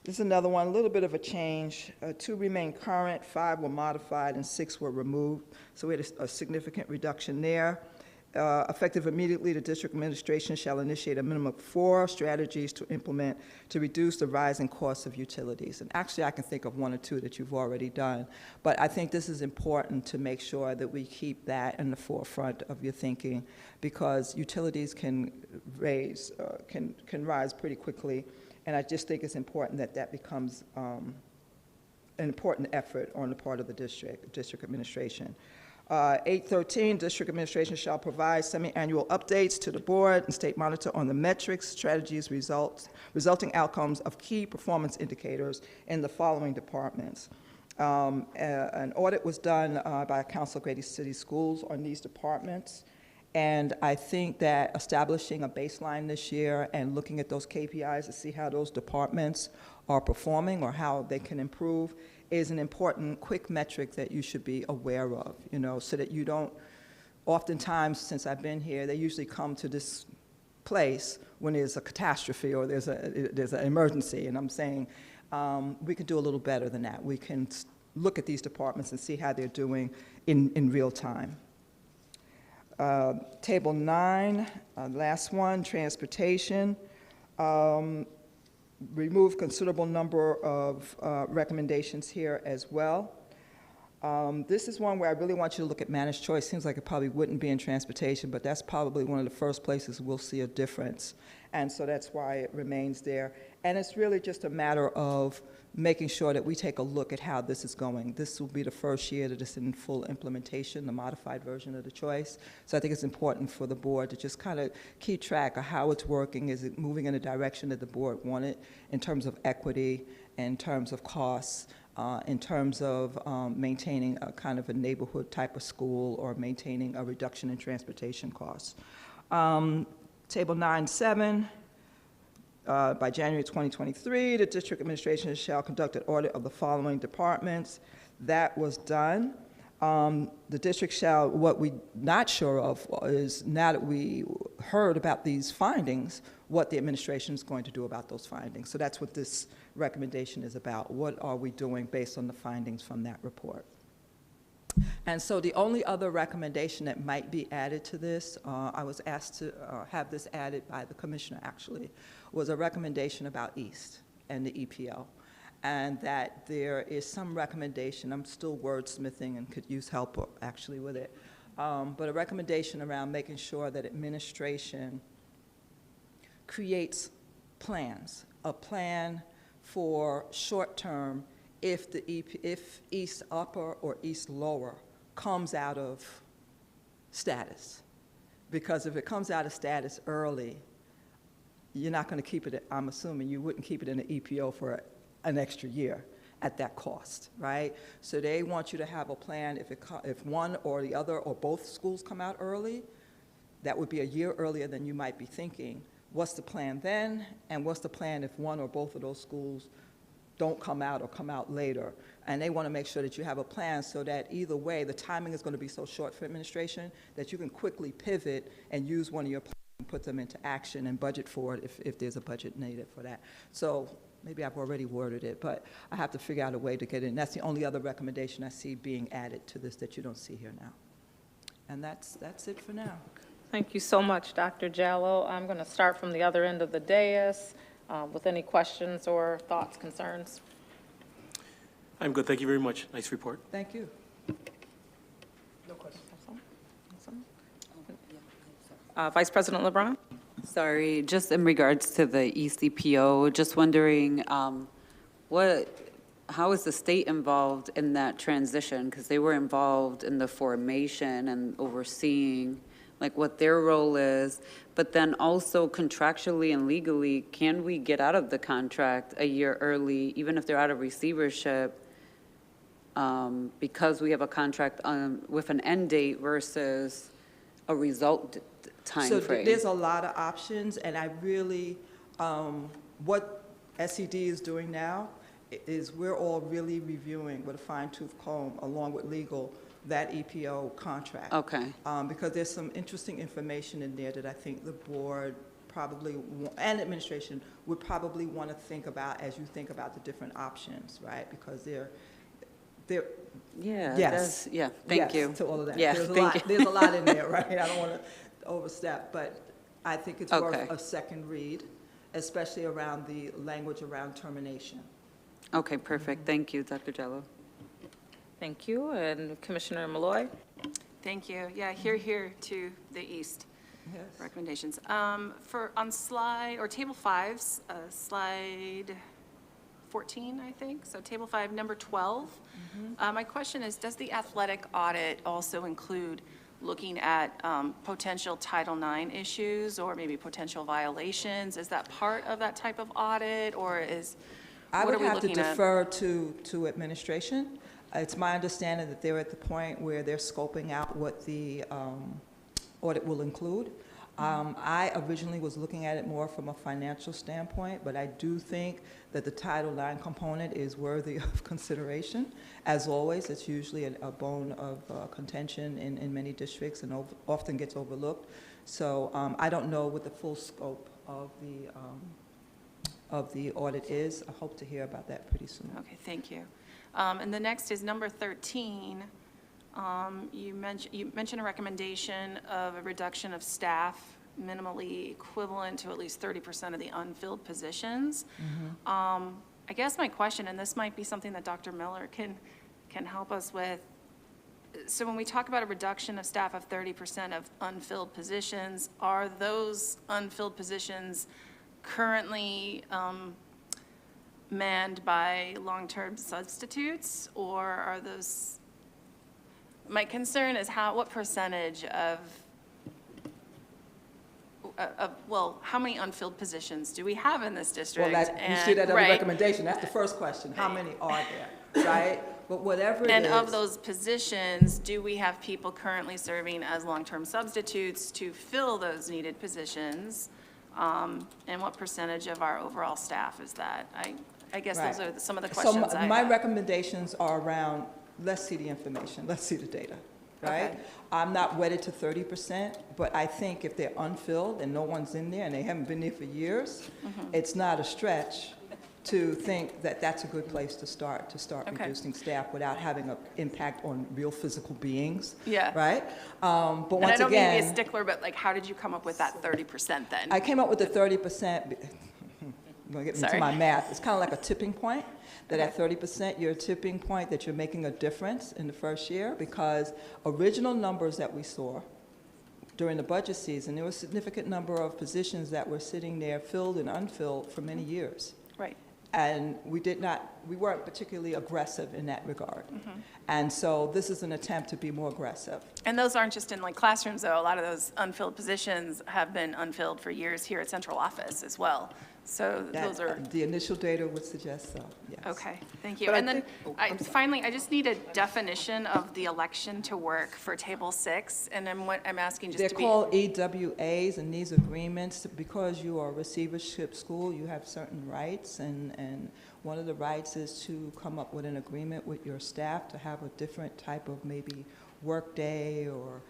This is another one, a little bit of a change. 2 remain current, 5 were modified, and 6 were removed. So we had a significant reduction there. Effective immediately, the district administration shall initiate a minimum of 4 strategies to implement to reduce the rising costs of utilities. And actually, I can think of 1 or 2 that you've already done. But I think this is important to make sure that we keep that in the forefront of your thinking, because utilities can rise pretty quickly. And I just think it's important that that becomes an important effort on the part of the district administration. 813, district administration shall provide semi-annual updates to the board and state monitor on the metrics, strategies, resulting outcomes of key performance indicators in the following departments. An audit was done by Council of Grady City Schools on these departments, and I think that establishing a baseline this year and looking at those KPIs to see how those departments are performing or how they can improve is an important quick metric that you should be aware of, so that you don't, oftentimes since I've been here, they usually come to this place when there's a catastrophe or there's an emergency, and I'm saying we could do a little better than that. We can look at these departments and see how they're doing in real time. Table 9, last one, transportation. Remove considerable number of recommendations here as well. This is one where I really want you to look at managed choice. Seems like it probably wouldn't be in transportation, but that's probably one of the first places we'll see a difference. And so that's why it remains there. And it's really just a matter of making sure that we take a look at how this is going. This will be the first year that it's in full implementation, the modified version of the choice. So I think it's important for the board to just kind of keep track of how it's working. Is it moving in the direction that the board wanted in terms of equity, in terms of costs, in terms of maintaining a kind of a neighborhood type of school or maintaining a reduction in transportation costs. Table 9.7. By January 2023, the district administration shall conduct an audit of the following departments. That was done. The district shall, what we're not sure of is, now that we heard about these findings, what the administration is going to do about those findings. So that's what this recommendation is about. What are we doing based on the findings from that report? And so the only other recommendation that might be added to this, I was asked to have this added by the commissioner actually, was a recommendation about East and the EPO. And that there is some recommendation, I'm still wordsmithing and could use help actually with it, but a recommendation around making sure that administration creates plans, a plan for short-term if East Upper or East Lower comes out of status. Because if it comes out of status early, you're not going to keep it, I'm assuming you wouldn't keep it in the EPO for an extra year at that cost, right? So they want you to have a plan if one or the other or both schools come out early, that would be a year earlier than you might be thinking. What's the plan then? And what's the plan if one or both of those schools don't come out or come out later? And they want to make sure that you have a plan so that either way, the timing is going to be so short for administration that you can quickly pivot and use one of your plans and put them into action and budget for it if there's a budget needed for that. So maybe I've already worded it, but I have to figure out a way to get in. That's the only other recommendation I see being added to this that you don't see here now. And that's it for now. Thank you so much, Dr. Jallo. I'm going to start from the other end of the dais with any questions or thoughts, concerns. I'm good. Thank you very much. Nice report. Thank you. No questions. Vice President LeBron? Sorry, just in regards to the ECPO, just wondering how is the state involved in that transition? Because they were involved in the formation and overseeing like what their role is, but then also contractually and legally, can we get out of the contract a year early, even if they're out of receivership, because we have a contract with an end date versus a result time So frame? there's a lot of options, and I really, what SED is doing now is we're all really reviewing with a fine-tooth comb, along with legal, that EPO contract. Okay. Because there's some interesting information in there that I think the board probably, and administration, would probably want to think about as you think about the different options, right? Because they're Yeah. yes. Yeah, thank you. Yes, to all of that. Yeah, thank you. There's a lot in there, right? I don't want to overstep, but I think it's worth Okay. a second read, especially around the language around termination. Okay, perfect. Thank you, Dr. Jallo. Thank you. And Commissioner Malloy? Thank you. Yeah, here to the east Yes. recommendations. On table 5's, slide 14, I think, so table 5, number 12. My question is, does the athletic audit also include looking at potential Title IX issues or maybe potential violations? Is that part of that type of audit, or I what are would we have to looking at? defer to administration. It's my understanding that they're at the point where they're scoping out what the audit will include. I originally was looking at it more from a financial standpoint, but I do think that the Title IX component is worthy of consideration. As always, it's usually a bone of contention in many districts and often gets overlooked. So I don't know what the full scope of the audit is. I hope to hear about that pretty soon. Okay, thank you. And the next is number 13. You mentioned a recommendation of a reduction of staff minimally equivalent to at least 30% of the unfilled positions. I guess my question, and this might be something that Dr. Miller can help us with. So when we talk about a reduction of staff of 30% of unfilled positions, are those unfilled positions currently manned by long-term substitutes, or are those? My concern is what percentage of, how many unfilled positions do we have in this district? Well, you see that other recommendation. That's the first question. How many are there, right? But whatever it is. And of those positions, do we have people currently serving as long-term substitutes to fill those needed positions? And what percentage of our overall staff is that? I guess those are some of the questions I have. My recommendations are around, let's see the information, let's see the data, right? Okay. I'm not wedded to 30%, but I think if they're unfilled and no one's in there and they haven't been there for years, it's not a stretch to think that that's a good place to start reducing staff without having an impact on real physical beings, right? But once and I don't mean again, to be a stickler, but like, how did you come up with that 30% then? I came up with the 30%, you're going to get me to my math. It's kind of like a tipping point, that at 30%, you're a tipping point that you're making a difference in the first year, because original numbers that we saw during the budget season, there was a significant number of positions that were sitting there filled and unfilled for many years. Right. And we weren't particularly aggressive in that regard. And so this is an attempt to be more aggressive. And those aren't just in like classrooms, though. A lot of those unfilled positions have been unfilled for years here at central office as well. So those are. The initial data would suggest so, yes. Okay, thank you. But And then finally, I just need a definition of the election to work for Table 6. And then what I'm asking just They're to be. called EWAs, and these agreements, because you are a receivership school, you have certain rights, and one of the rights is to come up with an agreement with your staff to have a different type of maybe work day or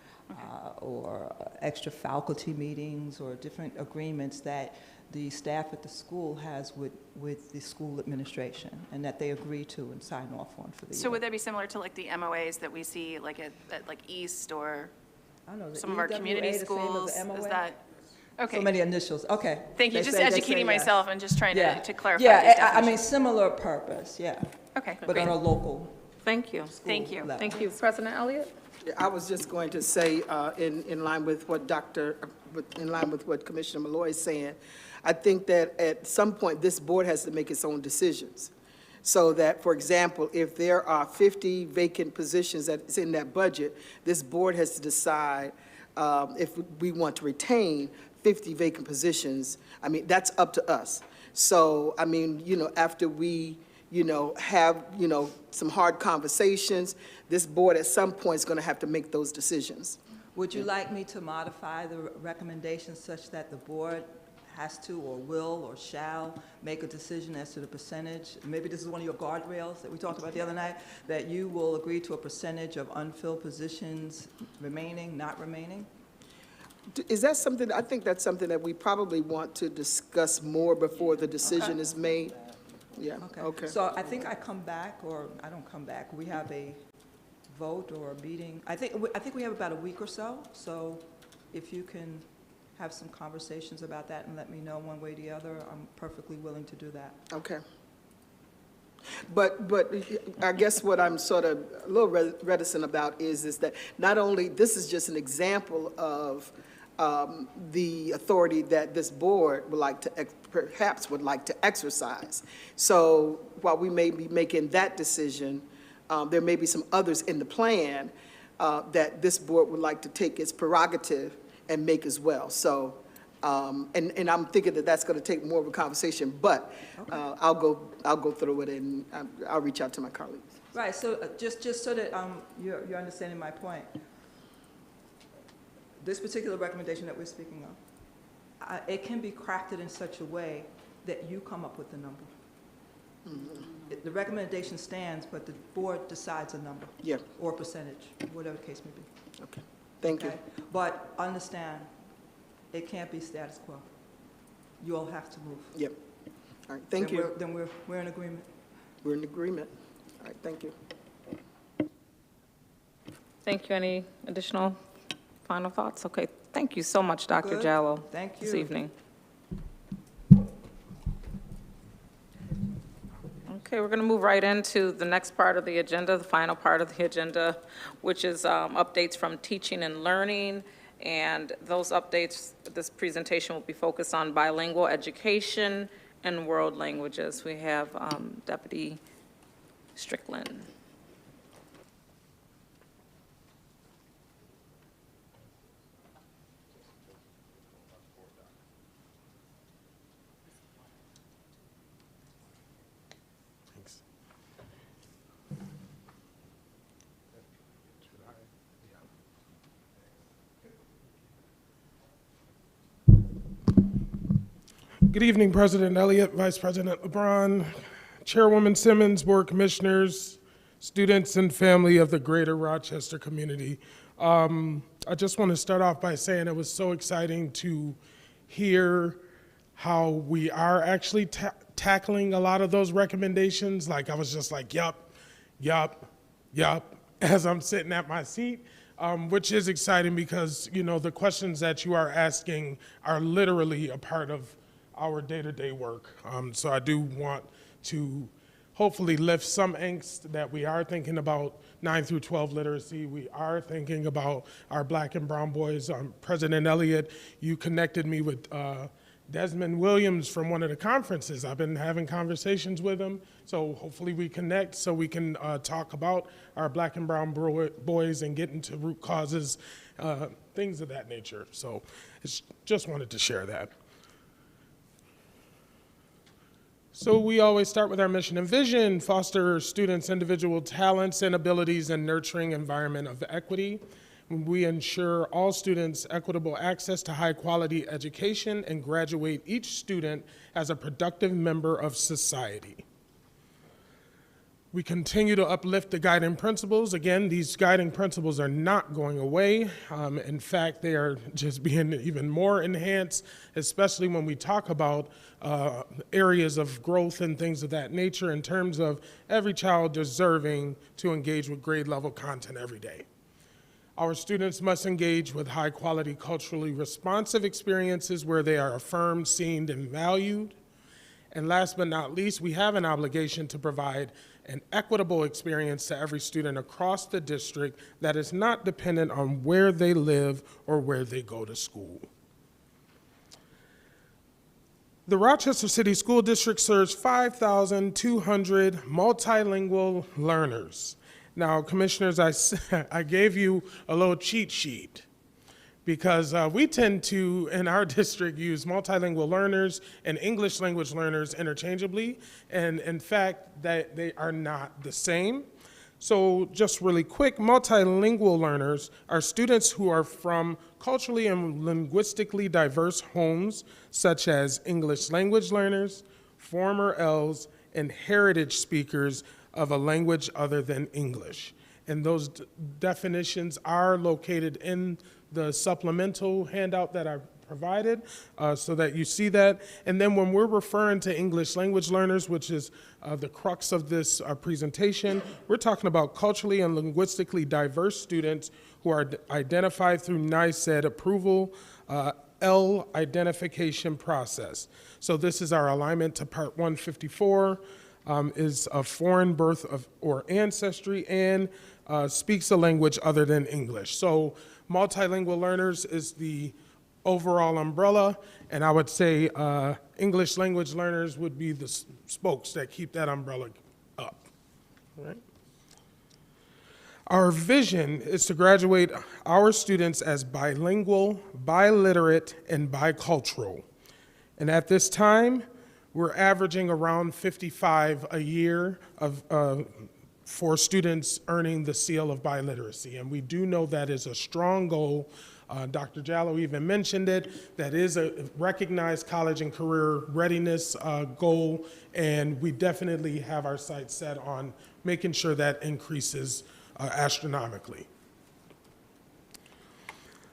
extra faculty meetings or different agreements that the staff at the school has with the school administration, and that they agree to and sign off on for the year. So would that be similar to like the MOAs that we see like at like East or I don't know, the some of our EWA community the same as schools? the MOA? Is that, okay. So many initials, okay. Thank you, They just say educating yes. myself and just trying to clarify. Yeah, these I mean, definitions. similar purpose, yeah, Okay, but on great. a local Thank you. school Thank you. level. Thank you. President Elliott? Yeah, I was just going to say, in line with what Commissioner Malloy is saying, I think that at some point, this board has to make its own decisions. So that, for example, if there are 50 vacant positions that's in that budget, this board has to decide if we want to retain 50 vacant positions. I mean, that's up to us. So, I mean, after we, have, some hard conversations, this board at some point is going to have to make those decisions. Would you like me to modify the recommendations such that the board has to or will or shall make a decision as to the percentage? Maybe this is one of your guardrails that we talked about the other night, that you will agree to a percentage of unfilled positions remaining, not remaining? Is that something, I think that's something that we probably want to discuss more before the decision is made. Yeah, okay. So I think I come back, or I don't come back. We have a vote or a meeting. I think we have about a week or so. So if you can have some conversations about that and let me know one way or the other, I'm perfectly willing to do that. Okay. But I guess what I'm sort of a little reticent about is that not only, this is just an example of the authority that this board would like to, perhaps would like to exercise. So while we may be making that decision, there may be some others in the plan that this board would like to take its prerogative and make as well. So, and I'm thinking that that's going to take more of a conversation, but I'll go through it and I'll reach out to my colleagues. Right. So just so that you're understanding my point. This particular recommendation that we're speaking of, it can be crafted in such a way that you come up with the number. The recommendation stands, but the board decides a number. Yeah. Or percentage, whatever the case may be. Okay, thank you. Okay? But understand, it can't be status quo. You all have to move. Yep. All right, thank Then you. Then we're in agreement. We're in agreement. All right, thank you. Thank you. Any additional final thoughts? Okay, thank you so much, Dr. Good. Jallo. Thank This you. evening. Okay, we're going to move right into the next part of the agenda, the final part of the agenda, which is updates from teaching and learning. And those updates, this presentation will be focused on bilingual education and world languages. We have Deputy Strickland. Good evening, President Elliott, Vice President LeBron, Chairwoman Simmons, Board Commissioners, students and family of the greater Rochester community. I just want to start off by saying it was so exciting to hear how we are actually tackling a lot of those recommendations. Like, I was just like, yup, as I'm sitting at my seat, which is exciting because, you know, the questions that you are asking are literally a part of our day-to-day work. So I do want to hopefully lift some angst that we are thinking about 9 through 12 literacy. We are thinking about our Black and brown boys. President Elliott, you connected me with Desmond Williams from one of the conferences. I've been having conversations with him, so hopefully we connect so we can talk about our Black and brown boys and get into root causes, things of that nature. So just wanted to share that. So we always start with our mission and vision: foster students' individual talents and abilities and nurturing environment of equity. We ensure all students equitable access to high-quality education and graduate each student as a productive member of society. We continue to uplift the guiding principles. Again, these guiding principles are not going away. In fact, they are just being even more enhanced, especially when we talk about areas of growth and things of that nature in terms of every child deserving to engage with grade level content every day. Our students must engage with high quality, culturally responsive experiences where they are affirmed, seen, and valued. And last but not least, we have an obligation to provide an equitable experience to every student across the district that is not dependent on where they live or where they go to school. The Rochester City School District serves 5,200 multilingual learners. Now, commissioners, I gave you a little cheat sheet because we tend to, in our district, use multilingual learners and English language learners interchangeably, and in fact, that they are not the same. So just really quick, multilingual learners are students who are from culturally and linguistically diverse homes, such as English language learners, former ELs, and heritage speakers of a language other than English. And those definitions are located in the supplemental handout that I provided so that you see that. And then when we're referring to English language learners, which is the crux of this presentation, we're talking about culturally and linguistically diverse students who are identified through NICED approval, L identification process. So this is our alignment to Part 154, is of foreign birth or ancestry, and speaks a language other than English. So multilingual learners is the overall umbrella, and I would say English language learners would be the spokes that keep that umbrella up. All right? Our vision is to graduate our students as bilingual, biliterate, and bicultural. And at this time, we're averaging around 55 a year of for students earning the seal of biliteracy. And we do know that is a strong goal. Dr. Jallo even mentioned it. That is a recognized college and career readiness goal, and we definitely have our sights set on making sure that increases astronomically.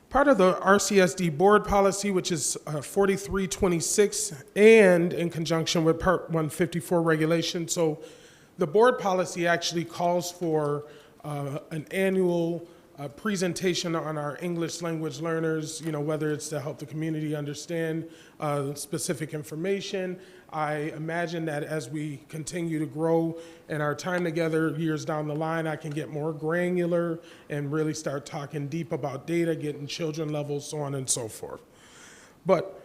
Part of the RCSD board policy, which is 4326, and in conjunction with Part 154 regulation, so the board policy actually calls for an annual presentation on our English language learners, whether it's to help the community understand specific information. I imagine that as we continue to grow in our time together years down the line, I can get more granular and really start talking deep about data, getting children levels, so on and so forth. But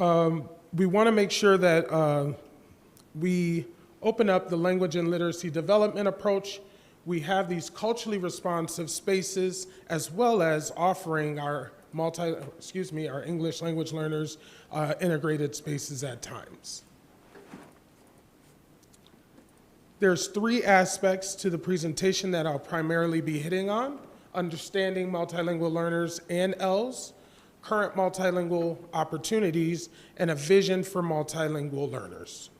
we want to make sure that we open up the language and literacy development approach. We have these culturally responsive spaces, as well as offering our our English language learners integrated spaces at times. There's 3 aspects to the presentation that I'll primarily be hitting on: understanding multilingual learners and ELs, current multilingual opportunities, and a vision for multilingual learners.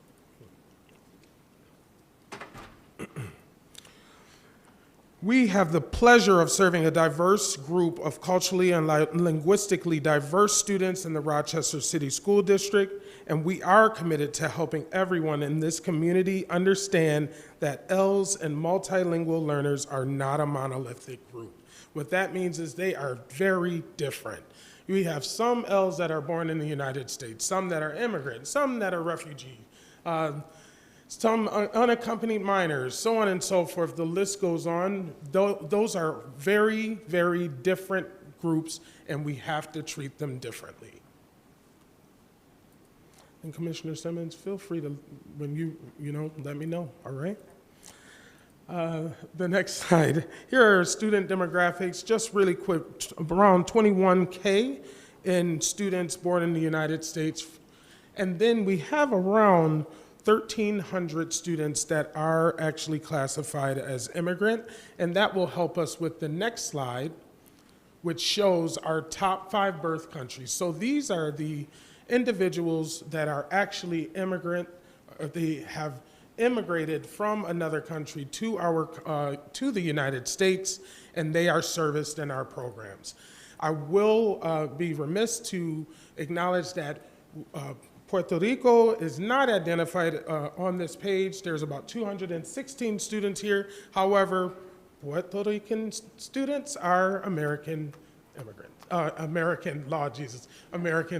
We have the pleasure of serving a diverse group of culturally and linguistically diverse students in the Rochester City School District, and we are committed to helping everyone in this community understand that ELs and multilingual learners are not a monolithic group. What that means is they are very different. We have some ELs that are born in the United States, some that are immigrants, some that are refugees, some unaccompanied minors, so on and so forth. The list goes on. Those are very, very different groups, and we have to treat them differently. And Commissioner Simmons, feel free to, when you let me know, all right? The next slide. Here are student demographics, just really quick, around 21K in students born in the United States. And then we have around 1,300 students that are actually classified as immigrant, and that will help us with the next slide, which shows our top 5 birth countries. So these are the individuals that are actually immigrant, they have immigrated from another country to the United States, and they are serviced in our programs. I will be remiss to acknowledge that Puerto Rico is not identified on this page. There's about 216 students here. However, Puerto Rican students are American immigrants, American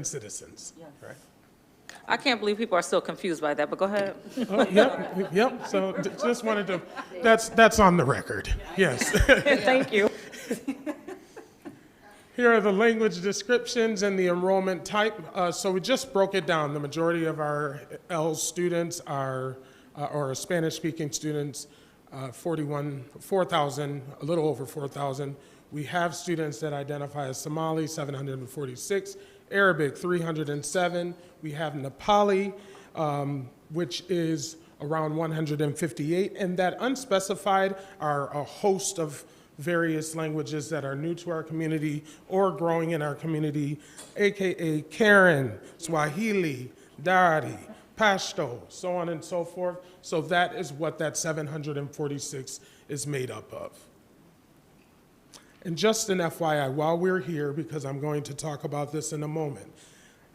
citizens, yes. Right? I can't believe people are still confused by that, but go ahead. Yep. So just wanted to, that's on the record, yes. Thank you. Here are the language descriptions and the enrollment type. So we just broke it down. The majority of our ELS students are, or Spanish-speaking students, 4,000, a little over 4,000. We have students that identify as Somali, 746, Arabic, 307. We have Nepali, which is around 158, and that unspecified are a host of various languages that are new to our community or growing in our community, AKA Karen, Swahili, Dari, Pashto, so on and so forth. So that is what that 746 is made up of. And just an FYI, while we're here, because I'm going to talk about this in a moment,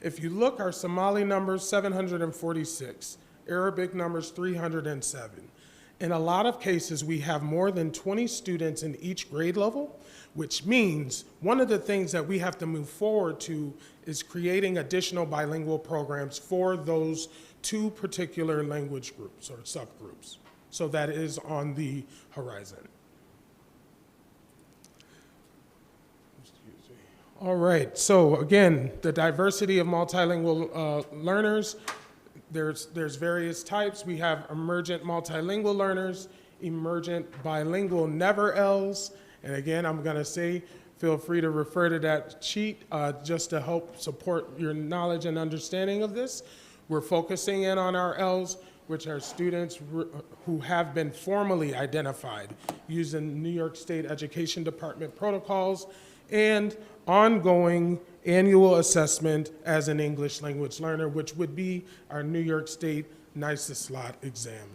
if you look, our Somali numbers, 746, Arabic numbers, 307. In a lot of cases, we have more than 20 students in each grade level, which means one of the things that we have to move forward to is creating additional bilingual programs for those 2 particular language groups or subgroups. So that is on the horizon. All right, so again, the diversity of multilingual learners. There's various types. We have emergent multilingual learners, emergent bilingual never ELs, and again, I'm gonna say, feel free to refer to that sheet just to help support your knowledge and understanding of this. We're focusing in on our ELs. which are students who have been formally identified using New York State Education Department protocols, and ongoing annual assessment as an English language learner, which would be our New York State NYSA slot exam.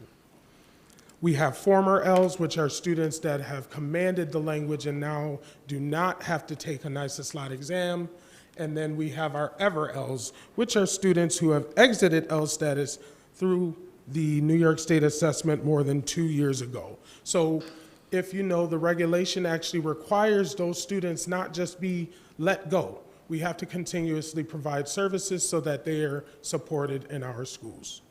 We have former Ls, which are students that have commanded the language and now do not have to take a NYSA slot exam. And then we have our ever Ls, which are students who have exited L status through the New York State assessment more than 2 years ago. So if you know, the regulation actually requires those students not just be let go. We have to continuously provide services so that they are supported in our schools.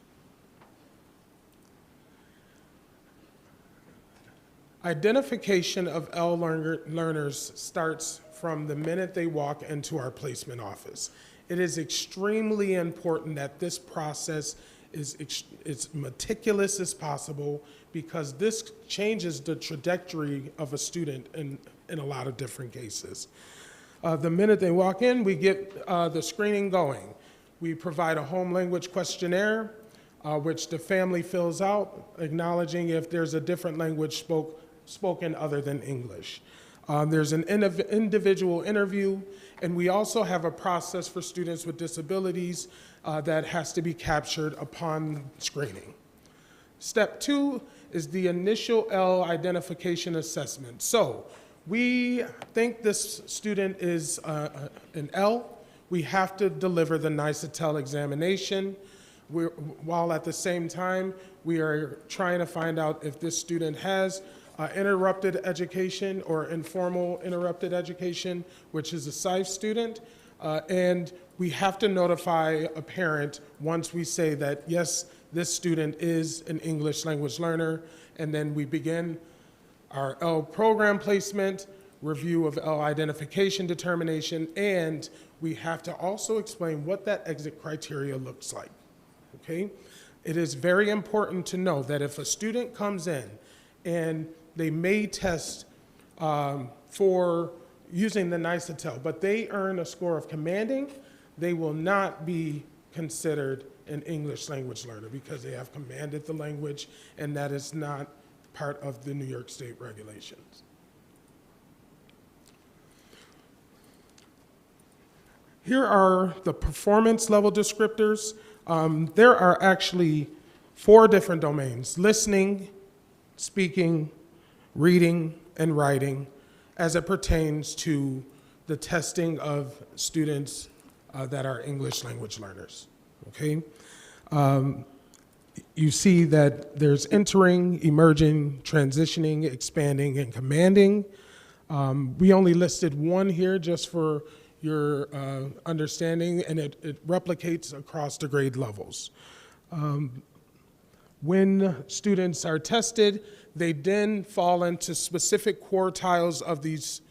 Identification of L learners starts from the minute they walk into our placement office. It is extremely important that this process is as meticulous as possible, because this changes the trajectory of a student in a lot of different cases. The minute they walk in, we get the screening going. We provide a home language questionnaire, which the family fills out, acknowledging if there's a different language spoken other than English. There's an individual interview, and we also have a process for students with disabilities that has to be captured upon screening. Step 2 is the initial L identification assessment. So we think this student is an L. We have to deliver the NYSA examination, while at the same time we are trying to find out if this student has interrupted education or informal interrupted education, which is a SIFE student, and we have to notify a parent once we say that, yes, this student is an English language learner, and then we begin our L program placement, review of L identification determination, and we have to also explain what that exit criteria looks like, okay? It is very important to know that if a student comes in and they may test for using the NYSA, but they earn a score of commanding, they will not be considered an English language learner because they have commanded the language, and that is not part of the New York State regulations. Here are the performance level descriptors. There are actually 4 different domains: listening, speaking, reading, and writing, as it pertains to the testing of students that are English language learners, okay? You see that there's entering, emerging, transitioning, expanding, and commanding. We only listed 1 here just for your understanding, and it replicates across the grade levels. When students are tested, they then fall into specific quartiles of these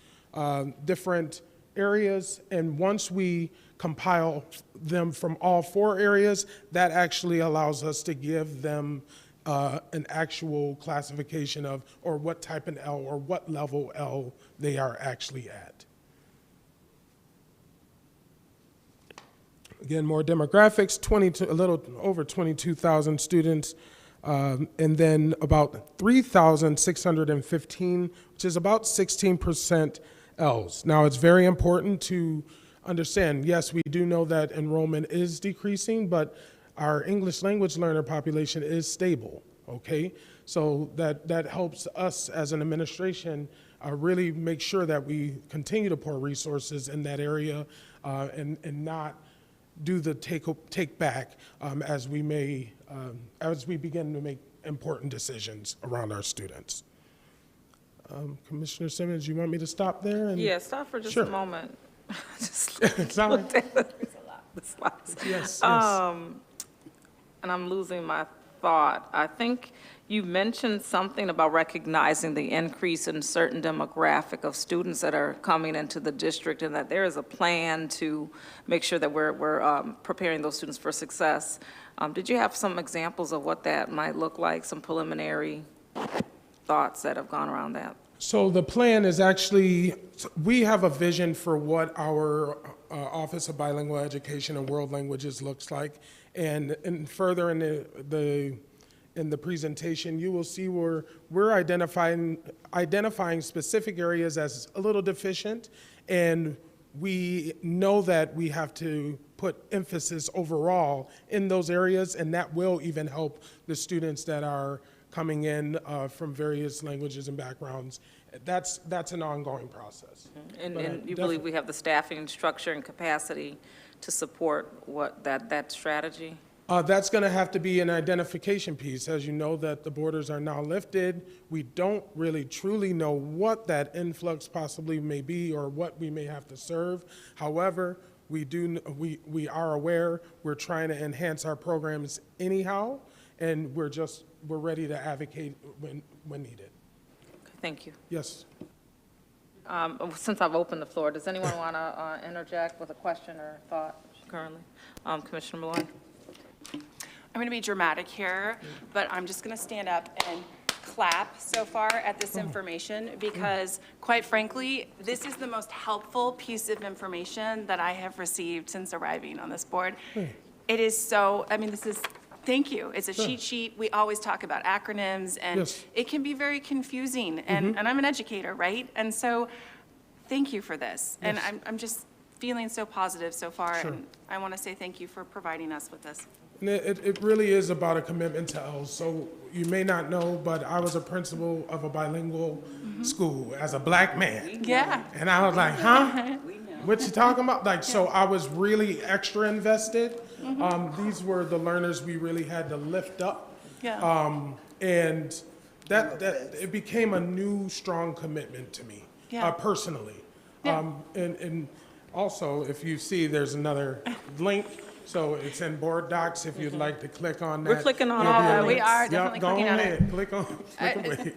different areas, and once we compile them from all 4 areas, that actually allows us to give them an actual classification of, or what type of L or what level L they are actually at. Again, more demographics, a little over 22,000 students, and then about 3,615, which is about 16% Ls. Now, it's very important to understand, yes, we do know that enrollment is decreasing, but our English language learner population is stable, okay? So that helps us as an administration really make sure that we continue to pour resources in that area and not do the take back as we begin to make important decisions around our students. Commissioner Simmons, you want me to stop there? Yeah, stop for just Sure. a moment. Sorry. Looked at the slides. Yes, yes. And I'm losing my thought. I think you mentioned something about recognizing the increase in certain demographic of students that are coming into the district, and that there is a plan to make sure that we're preparing those students for success. Did you have some examples of what that might look like, some preliminary thoughts that have gone around that? So the plan is actually, we have a vision for what our Office of Bilingual Education and World Languages looks like. And further in the in the presentation, you will see where we're identifying specific areas as a little deficient, and we know that we have to put emphasis overall in those areas, and that will even help the students that are coming in from various languages and backgrounds. That's an ongoing process. And But, and you believe we have the staffing, structure, and capacity to support what, that strategy? That's going to have to be an identification piece. As you know, that the borders are now lifted. We don't really truly know what that influx possibly may be or what we may have to serve. However, we are aware we're trying to enhance our programs anyhow, and we're ready to advocate when needed. Thank you. Yes. Since I've opened the floor, does anyone want to interject with a question or thought currently? Commissioner Malloy? I'm going to be dramatic here, but I'm just going to stand up and clap so far at this information because, quite frankly, this is the most helpful piece of information that I have received since arriving on this board. It is so, I mean, thank you. It's a cheat sheet. We always talk about acronyms, and Yes. it can be very confusing, and I'm an educator, right? And so, thank you for this. And Yes. I'm just feeling so positive so far, Sure. and I want to say thank you for providing us with this. And it really is about a commitment to ELS. So you may not know, but I was a principal of a bilingual school as a black man. Yeah. And I was like, huh? What you talking about? Like, so I was really extra invested. These were the learners we really had to lift up. Yeah. And that it became a new, strong commitment to me, Yeah. personally. Yeah. And also, if you see, there's another link. So it's in board docs, if you'd like to click on that. We're clicking on You'll all be the able- we are Yep, definitely clicking on it. Go ahead, click away.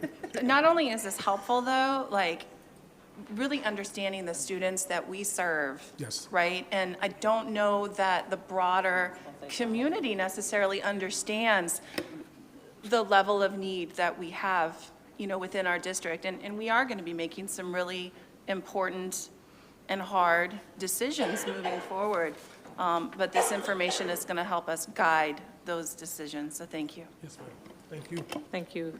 Not only is this helpful, though, like, really understanding the students that we serve. Yes. Right? And I don't know that the broader community necessarily understands the level of need that we have, within our district. And we are going to be making some really important and hard decisions moving forward. But this information is going to help us guide those decisions, so thank you. Yes, ma'am. Thank you. Thank you.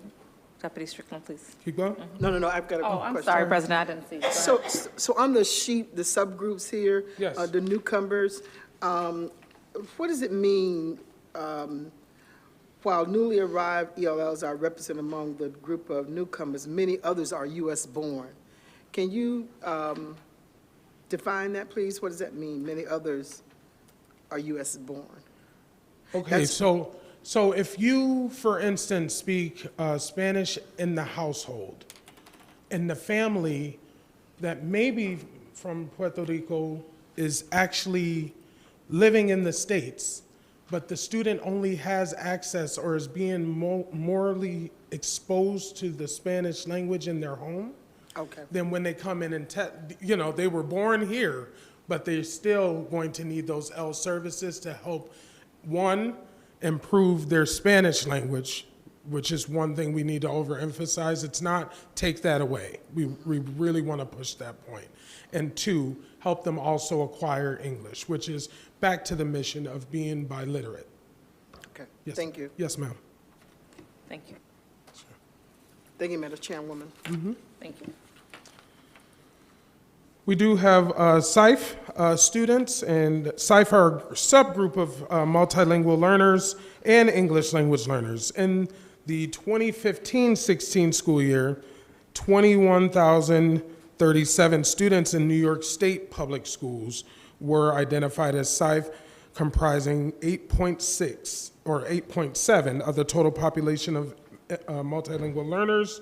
Deputy Strickland, please. Keep going. No, I've got a Oh, question. I'm sorry, President, I didn't see. Go ahead. So on the sheet, the subgroups here, Yes. the newcomers, what does it mean, while newly arrived ELLs are represented among the group of newcomers, many others are U.S. born. Can you define that, please? What does that mean, many others are U.S. born? Okay, so if you, for instance, speak Spanish in the household, and the family that maybe from Puerto Rico is actually living in the States, but the student only has access or is being morally exposed to the Spanish language in their home, Okay. then when they come in and, they were born here, but they're still going to need those L services to help, one, improve their Spanish language, which is one thing we need to overemphasize. It's not take that away. We really want to push that point. And two, help them also acquire English, which is back to the mission of being biliterate. Okay, Yes. thank you. Yes, ma'am. Thank you. Thank you, Madam Chairwoman. Thank you. We do have SIFE students, and SIFE are a subgroup of multilingual learners and English language learners. In the 2015-16 school year, 21,037 students in New York State public schools were identified as SIFE, comprising 8.6 or 8.7 of the total population of multilingual learners.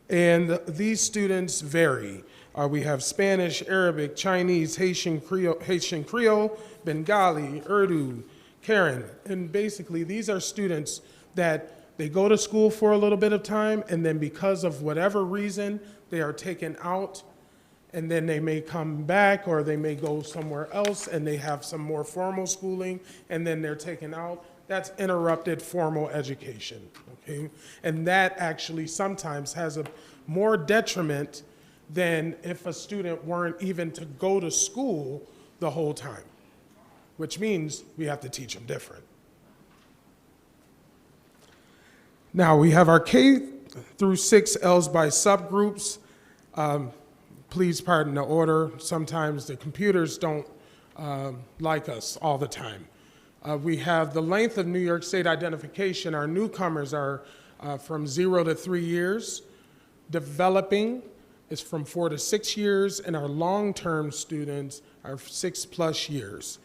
And these students vary. We have Spanish, Arabic, Chinese, Haitian Creole, Bengali, Urdu, Karen. And basically, these are students that they go to school for a little bit of time, and then because of whatever reason, they are taken out, and then they may come back, or they may go somewhere else, and they have some more formal schooling, and then they're taken out. That's interrupted formal education, okay? And that actually sometimes has a more detriment than if a student weren't even to go to school the whole time, which means we have to teach them different. Now, we have our K through 6 Ls by subgroups. Please pardon the order. Sometimes the computers don't like us all the time. We have the length of New York State identification. Our newcomers are from 0 to 3 years. Developing is from 4 to 6 years, and our long-term students are 6+ years.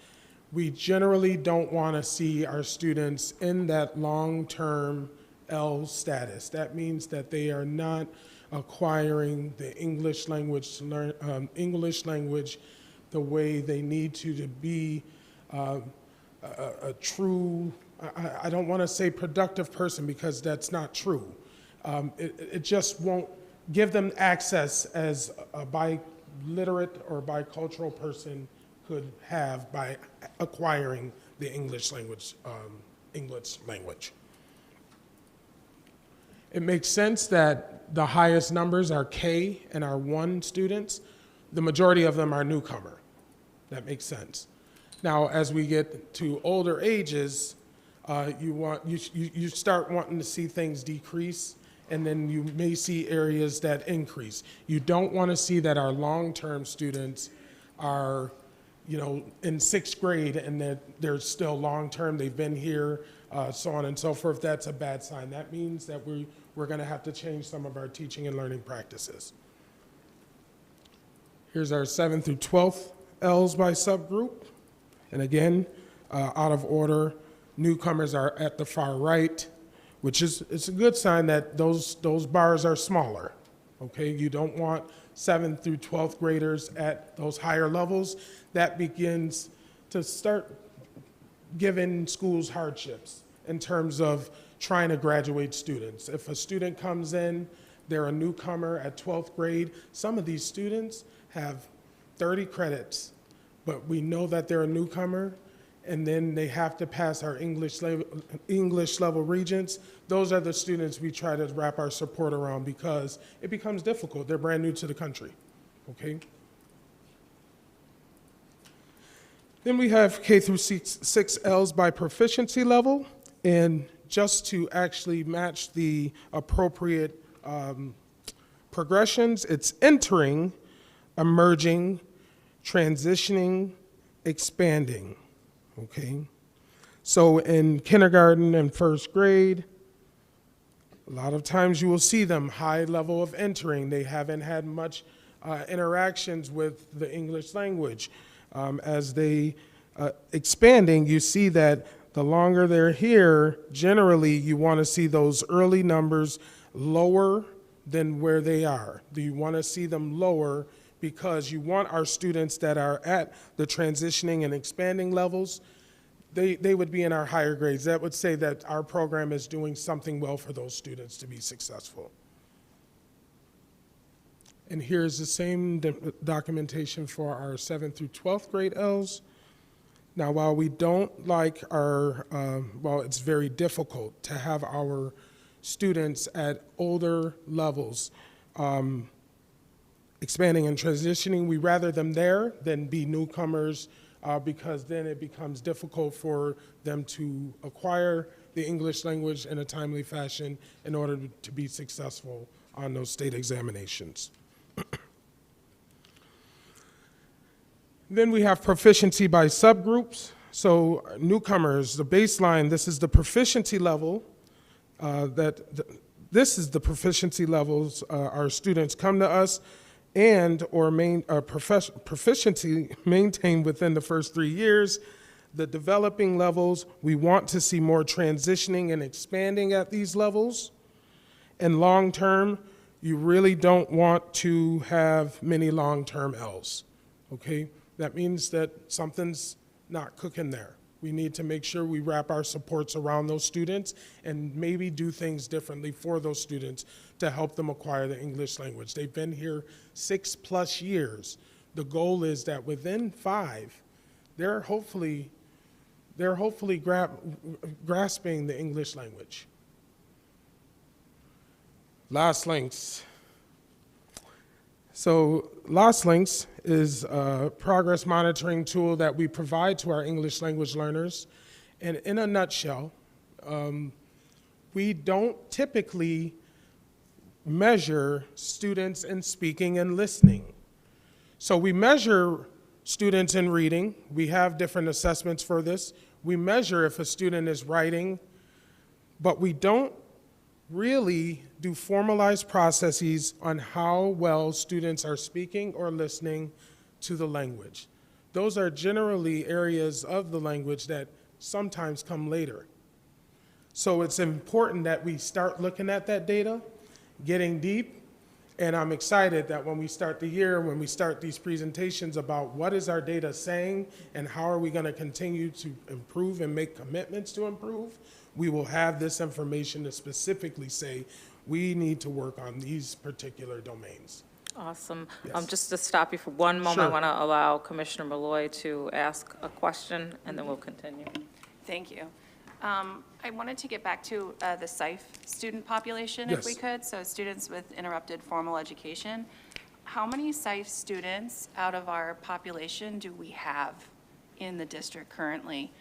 We generally don't want to see our students in that long-term L status. That means that they are not acquiring the English language the way they need to be a true, I don't want to say productive person because that's not true. It just won't give them access as a biliterate or bicultural person could have by acquiring the English language. It makes sense that the highest numbers are K and our 1 students. The majority of them are newcomer. That makes sense. Now, as we get to older ages, you start wanting to see things decrease, and then you may see areas that increase. You don't want to see that our long-term students are, in 6th grade and that they're still long-term, they've been here, so on and so forth. That's a bad sign. That means that we're going to have to change some of our teaching and learning practices. Here's our 7th through 12th Ls by subgroup. And again, out of order, newcomers are at the far right, which is it's a good sign that those bars are smaller. Okay, you don't want 7th through 12th graders at those higher levels. That begins to start giving schools hardships in terms of trying to graduate students. If a student comes in, they're a newcomer at 12th grade, some of these students have 30 credits, but we know that they're a newcomer, and then they have to pass our English level regents. Those are the students we try to wrap our support around because it becomes difficult. They're brand new to the country, okay? Then we have K through 6 Ls by proficiency level, and just to actually match the appropriate progressions, it's entering, emerging, transitioning, expanding, okay? So in kindergarten and 1st grade, a lot of times you will see them high level of entering. They haven't had much interactions with the English language. As they expanding, you see that the longer they're here, generally you want to see those early numbers lower than where they are. Do you want to see them lower because you want our students that are at the transitioning and expanding levels, they would be in our higher grades. That would say that our program is doing something well for those students to be successful. And here's the same documentation for our 7th through 12th grade Ls. Now, while we don't like while it's very difficult to have our students at older levels expanding and transitioning, we rather them there than be newcomers because then it becomes difficult for them to acquire the English language in a timely fashion in order to be successful on those state examinations. Then we have proficiency by subgroups. So newcomers, the baseline, this is the proficiency level this is the proficiency levels our students come to us and or proficiency maintained within the first 3 years. The developing levels, we want to see more transitioning and expanding at these levels. And long term, you really don't want to have many long-term Ls, okay? That means that something's not cooking there. We need to make sure we wrap our supports around those students and maybe do things differently for those students to help them acquire the English language. They've been here 6+ years. The goal is that within 5, they're hopefully grasping the English language. Last links. So Last Links is a progress monitoring tool that we provide to our English language learners. And in a nutshell, we don't typically measure students in speaking and listening. So we measure students in reading. We have different assessments for this. We measure if a student is writing, but we don't really do formalized processes on how well students are speaking or listening to the language. Those are generally areas of the language that sometimes come later. So it's important that we start looking at that data, getting deep, and I'm excited that when we start the year, when we start these presentations about what is our data saying and how are we going to continue to improve and make commitments to improve, we will have this information to specifically say we need to work on these particular domains. Awesome. Yes. Just to stop you for one moment, I Sure. want to allow Commissioner Malloy to ask a question, and then we'll continue. Thank you. I wanted to get back to the SIFE student population, if we Yes. could, so students with interrupted formal education. How many SIFE students out of our population do we have in the district currently?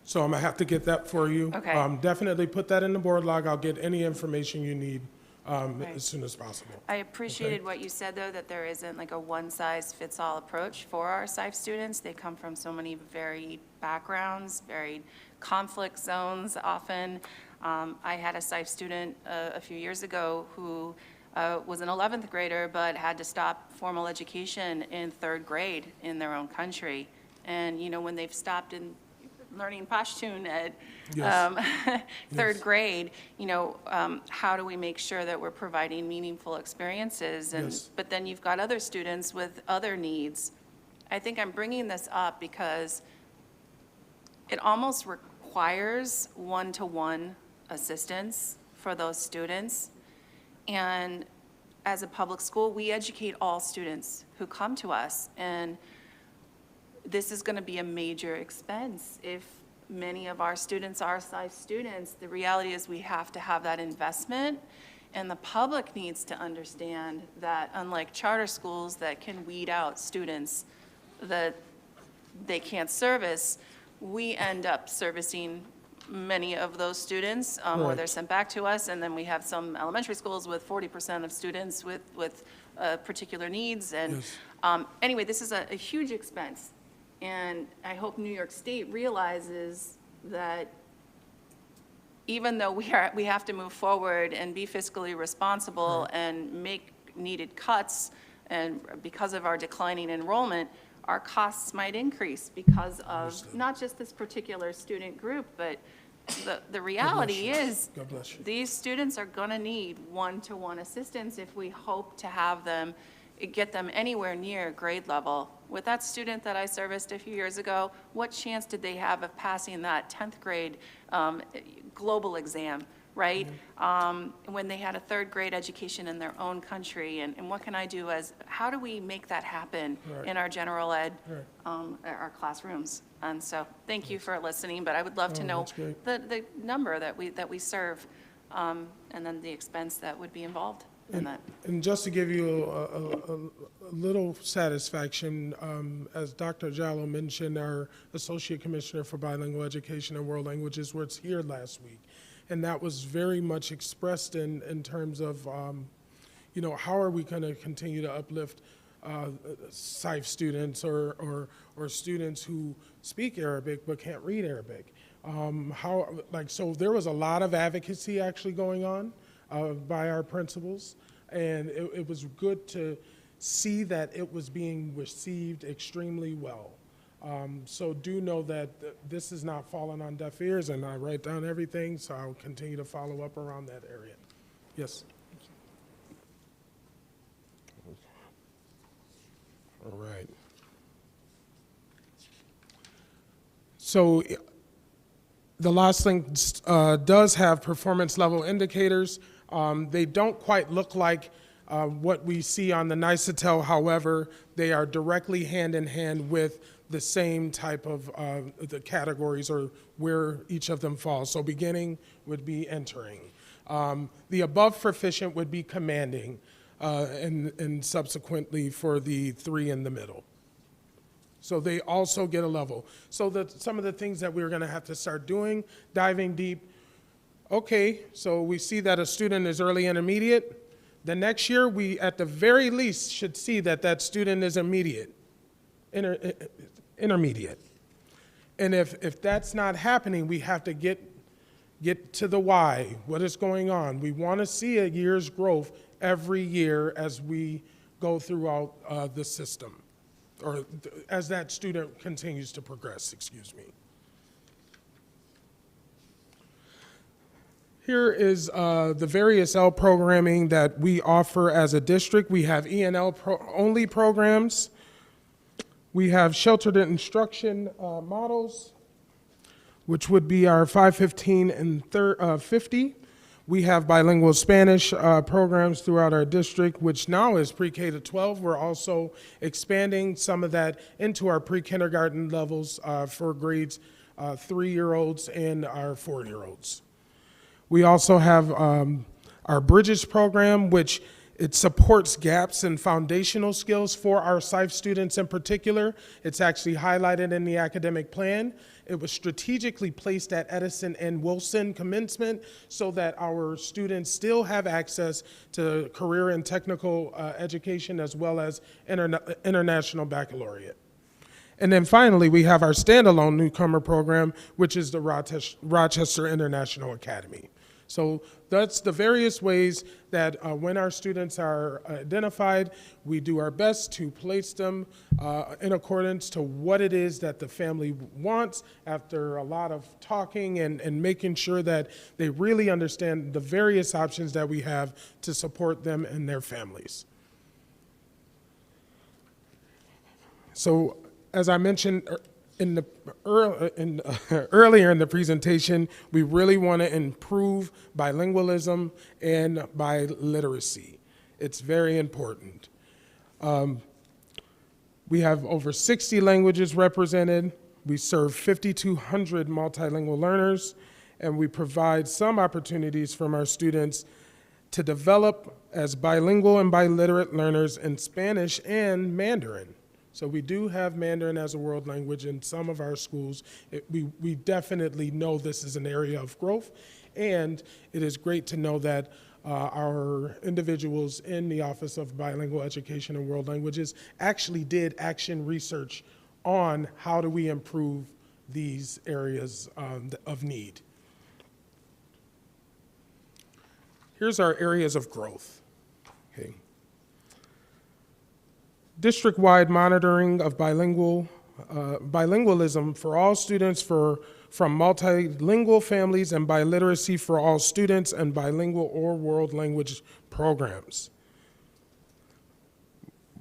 So I'm gonna have to get that for you. Okay. Definitely put that in the board log. I'll get any information you need Right. as soon as possible. I appreciated what you said, though, that there isn't like a one-size-fits-all approach for our SIFE students. They come from so many varied backgrounds, varied conflict zones often. I had a SIFE student a few years ago who was an 11th grader but had to stop formal education in 3rd grade in their own country. And, you know, when they've stopped in learning Pashtun at Yes. 3rd grade, you know, how do we make sure that we're providing meaningful experiences? And Yes. But then you've got other students with other needs. I think I'm bringing this up because it almost requires one-to-one assistance for those students. And as a public school, we educate all students who come to us. And this is going to be a major expense if many of our students are SIFE students. The reality is we have to have that investment, and the public needs to understand that unlike charter schools that can weed out students that they can't service, we end up servicing many of those students, or Right. they're sent back to us, and then we have some elementary schools with 40% of students with particular needs. And Yes. anyway, this is a huge expense. And I hope New York State realizes that even though we have to move forward and be fiscally responsible and make needed cuts, and because of our declining enrollment, our costs might increase because of Understood. not just this particular student group, but the reality is God bless you. these students are going to need one-to-one assistance if we hope to have them, get them anywhere near grade level. With that student that I serviced a few years ago, what chance did they have of passing that 10th grade global exam, right? When they had a 3rd grade education in their own country, and what can I do how do we make that happen Right. in our general ed, Right. our classrooms? And so, thank you for listening, but I would love to Oh, know that's great. the number that we serve, and then the expense that would be involved in that. And just to give you a little satisfaction, as Dr. Jallo mentioned, our Associate Commissioner for Bilingual Education and World Languages was here last week. And that was very much expressed in terms of, you know, how are we going to continue to uplift SIFE students or students who speak Arabic but can't read Arabic. So there was a lot of advocacy actually going on by our principals, and it was good to see that it was being received extremely well. So do know that this is not falling on deaf ears, and I write down everything, so I'll continue to follow up around that area. Yes? All right. So the last link does have performance level indicators. They don't quite look like what we see on the NICETEL. However, they are directly hand in hand with the same type of the categories or where each of them falls. So beginning would be entering. The above proficient would be commanding, and subsequently for the 3 in the middle. So they also get a level. So some of the things that we're going to have to start doing, diving deep. okay, so we see that a student is early intermediate. The next year, we at the very least should see that that student is intermediate. And if that's not happening, we have to get to the why, what is going on. We want to see a year's growth every year as we go throughout the system, or as that student continues to progress, excuse me. Here is the various L programming that we offer as a district. We have E&L only programs. We have sheltered instruction models, which would be our 515 and 50. We have bilingual Spanish programs throughout our district, which now is pre-K to 12. We're also expanding some of that into our pre-kindergarten levels for grades 3-year-olds and our 4-year-olds. We also have our Bridges program, which it supports gaps in foundational skills for our SIFE students in particular. It's actually highlighted in the academic plan. It was strategically placed at Edison and Wilson commencement so that our students still have access to career and technical education as well as international baccalaureate. And then finally, we have our standalone newcomer program, which is the Rochester International Academy. So that's the various ways that when our students are identified, we do our best to place them in accordance to what it is that the family wants after a lot of talking and making sure that they really understand the various options that we have to support them and their families. So as I mentioned earlier in the presentation, we really want to improve bilingualism and biliteracy. It's very important. We have over 60 languages represented. We serve 5,200 multilingual learners, and we provide some opportunities from our students to develop as bilingual and biliterate learners in Spanish and Mandarin. So we do have Mandarin as a world language in some of our schools. We definitely know this is an area of growth, and it is great to know that our individuals in the Office of Bilingual Education and World Languages actually did action research on how do we improve these areas of need. Here's our areas of growth. Okay. District-wide monitoring of bilingualism for all students from multilingual families and biliteracy for all students and bilingual or world language programs.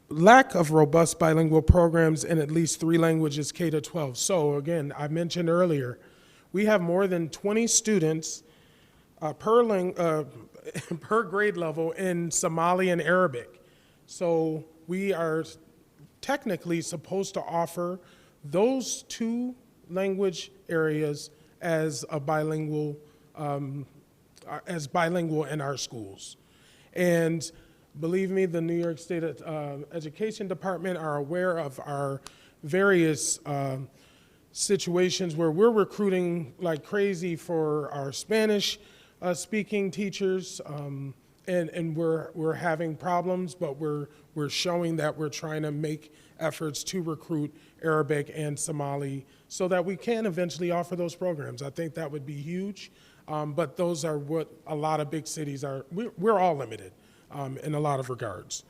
Lack of robust bilingual programs in at least 3 languages K to 12. So again, I mentioned earlier, we have more than 20 students per grade level in Somali and Arabic. So we are technically supposed to offer those 2 language areas as a bilingual, in our schools. And believe me, the New York State Education Department are aware of our various situations where we're recruiting like crazy for our Spanish speaking teachers. And we're having problems, but we're showing that we're trying to make efforts to recruit Arabic and Somali so that we can eventually offer those programs. I think that would be huge, but those are what a lot of big cities are. We're all limited in a lot of regards.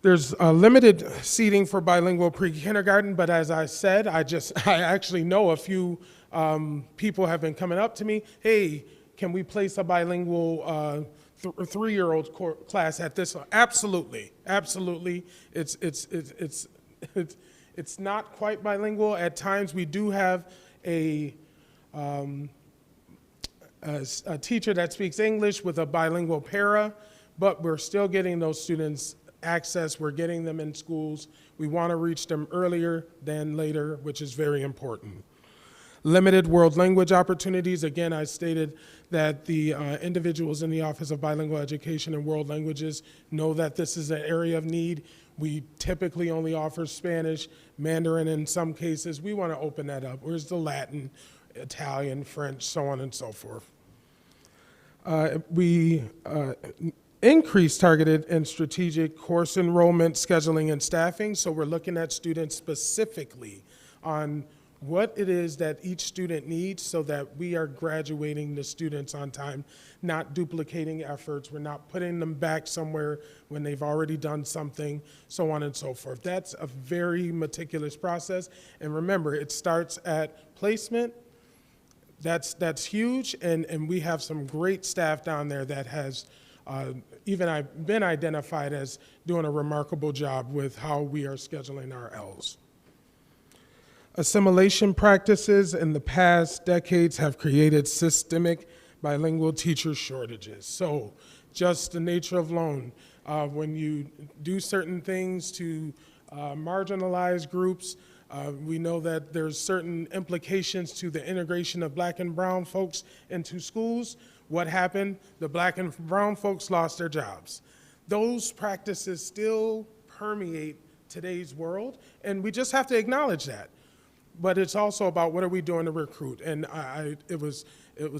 There's limited seating for bilingual pre-kindergarten, but as I said, I actually know a few people have been coming up to me, hey, can we place a bilingual 3-year-old class at this? Absolutely, absolutely. It's not quite bilingual. At times, we do have a teacher that speaks English with a bilingual para, but we're still getting those students access. We're getting them in schools. We want to reach them earlier than later, which is very important. Limited world language opportunities. Again, I stated that the individuals in the Office of Bilingual Education and World Languages know that this is an area of need. We typically only offer Spanish, Mandarin in some cases. We want to open that up. Where's the Latin Italian, French, so on and so forth. We increase targeted and strategic course enrollment, scheduling, and staffing. So we're looking at students specifically on what it is that each student needs so that we are graduating the students on time, not duplicating efforts. We're not putting them back somewhere when they've already done something, so on and so forth. That's a very meticulous process. And remember, it starts at placement. That's huge, and we have some great staff down there that has even been identified as doing a remarkable job with how we are scheduling our Ls. Assimilation practices in the past decades have created systemic bilingual teacher shortages. So just the nature of loan, when you do certain things to marginalized groups, we know that there's certain implications to the integration of black and brown folks into schools. What happened? The black and brown folks lost their jobs. Those practices still permeate today's world, and we just have to acknowledge that. But it's also about what are we doing to recruit. And it was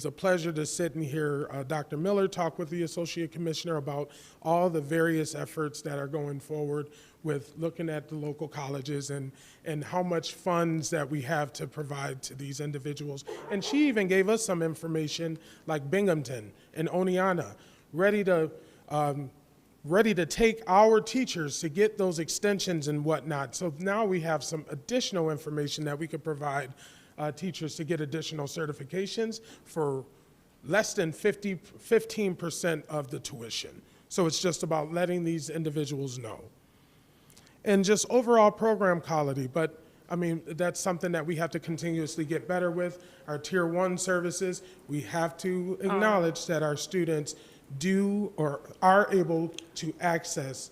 a pleasure to sit and hear Dr. Miller talk with the Associate Commissioner about all the various efforts that are going forward with looking at the local colleges and how much funds that we have to provide to these individuals. And she even gave us some information like Binghamton and Oneonta, ready to take our teachers to get those extensions and whatnot. So now we have some additional information that we could provide teachers to get additional certifications for less than 15% of the tuition. So it's just about letting these individuals know. And just overall program quality, but I mean, that's something that we have to continuously get better with. Our Tier 1 services, we have to acknowledge that our students do or are able to access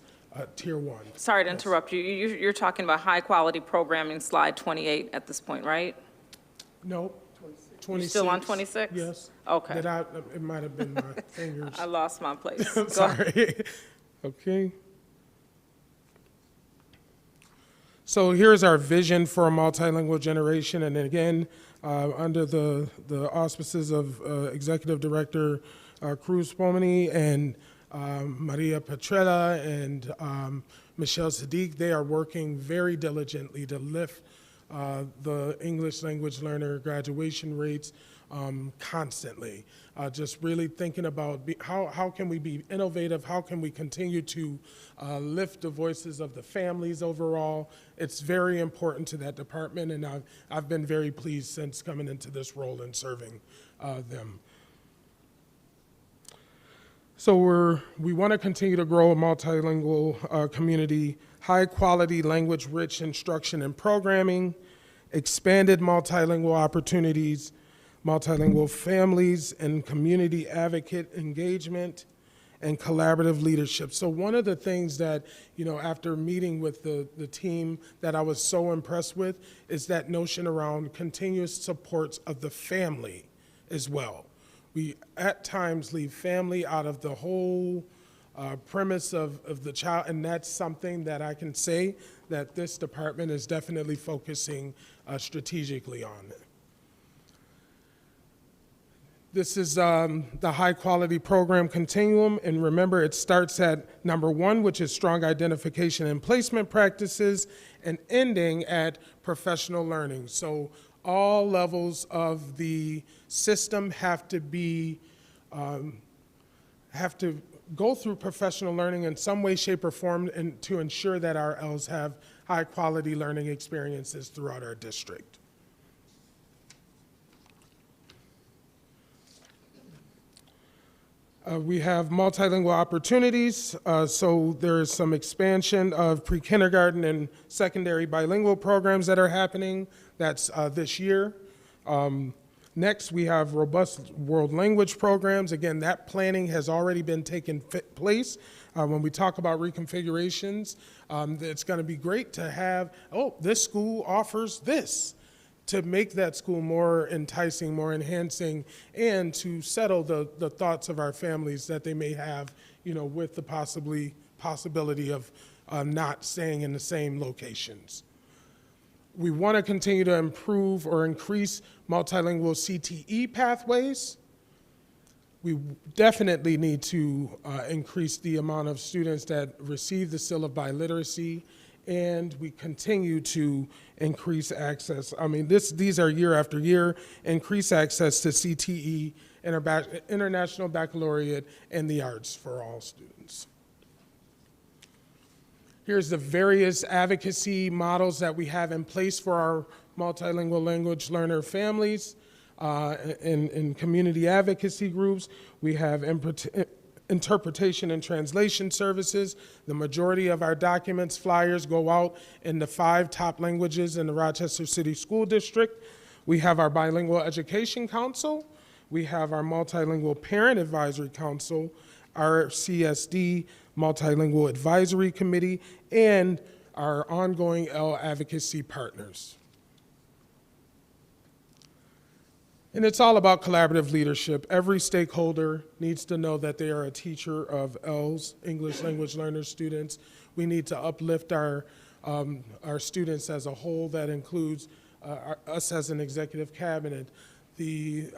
Tier 1. Sorry to interrupt you. You're talking about high-quality programming, slide 28 at this point, right? No, 26. You still on 26? Yes. Okay. It might have been my fingers. I lost my place. Go ahead. Sorry. Okay. So here's our vision for a multilingual generation, and again, under the auspices of Executive Director Cruz Pomini and Maria Petrella and Michelle Sadiq, they are working very diligently to lift the English language learner graduation rates constantly. Just really thinking about how can we be innovative, how can we continue to lift the voices of the families overall. It's very important to that department, and I've been very pleased since coming into this role and serving them. So we want to continue to grow a multilingual community, high-quality, language-rich instruction and programming, expanded multilingual opportunities, multilingual families, and community advocate engagement, and collaborative leadership. So one of the things that, after meeting with the team that I was so impressed with is that notion around continuous supports of the family as well. We at times leave family out of the whole premise of the child, and that's something that I can say that this department is definitely focusing strategically on. This is the high quality program continuum, and remember it starts at number 1, which is strong identification and placement practices, and ending at professional learning. So all levels of the system have to go through professional learning in some way, shape, or form, and to ensure that our Ls have high quality learning experiences throughout our district. We have multilingual opportunities, so there's some expansion of pre-kindergarten and secondary bilingual programs that are happening. That's this year. Next, we have robust world language programs. Again, that planning has already been taking place. When we talk about reconfigurations, it's going to be great to have, this school offers this, to make that school more enticing, more enhancing, and to settle the thoughts of our families that they may have, with the possibility of not staying in the same locations. We want to continue to improve or increase multilingual CTE pathways. We definitely need to increase the amount of students that receive the seal of biliteracy, and we continue to increase access. I mean, these are year after year, increase access to CTE, International Baccalaureate, and the arts for all students. Here's the various advocacy models that we have in place for our multilingual language learner families in community advocacy groups. We have interpretation and translation services. The majority of our documents, flyers go out in the 5 top languages in the Rochester City School District. We have our Bilingual Education Council. We have our Multilingual Parent Advisory Council, our CSD Multilingual Advisory Committee, and our ongoing L advocacy partners. And it's all about collaborative leadership. Every stakeholder needs to know that they are a teacher of L's, English language learners, students. We need to uplift our students as a whole. That includes us as an executive cabinet, the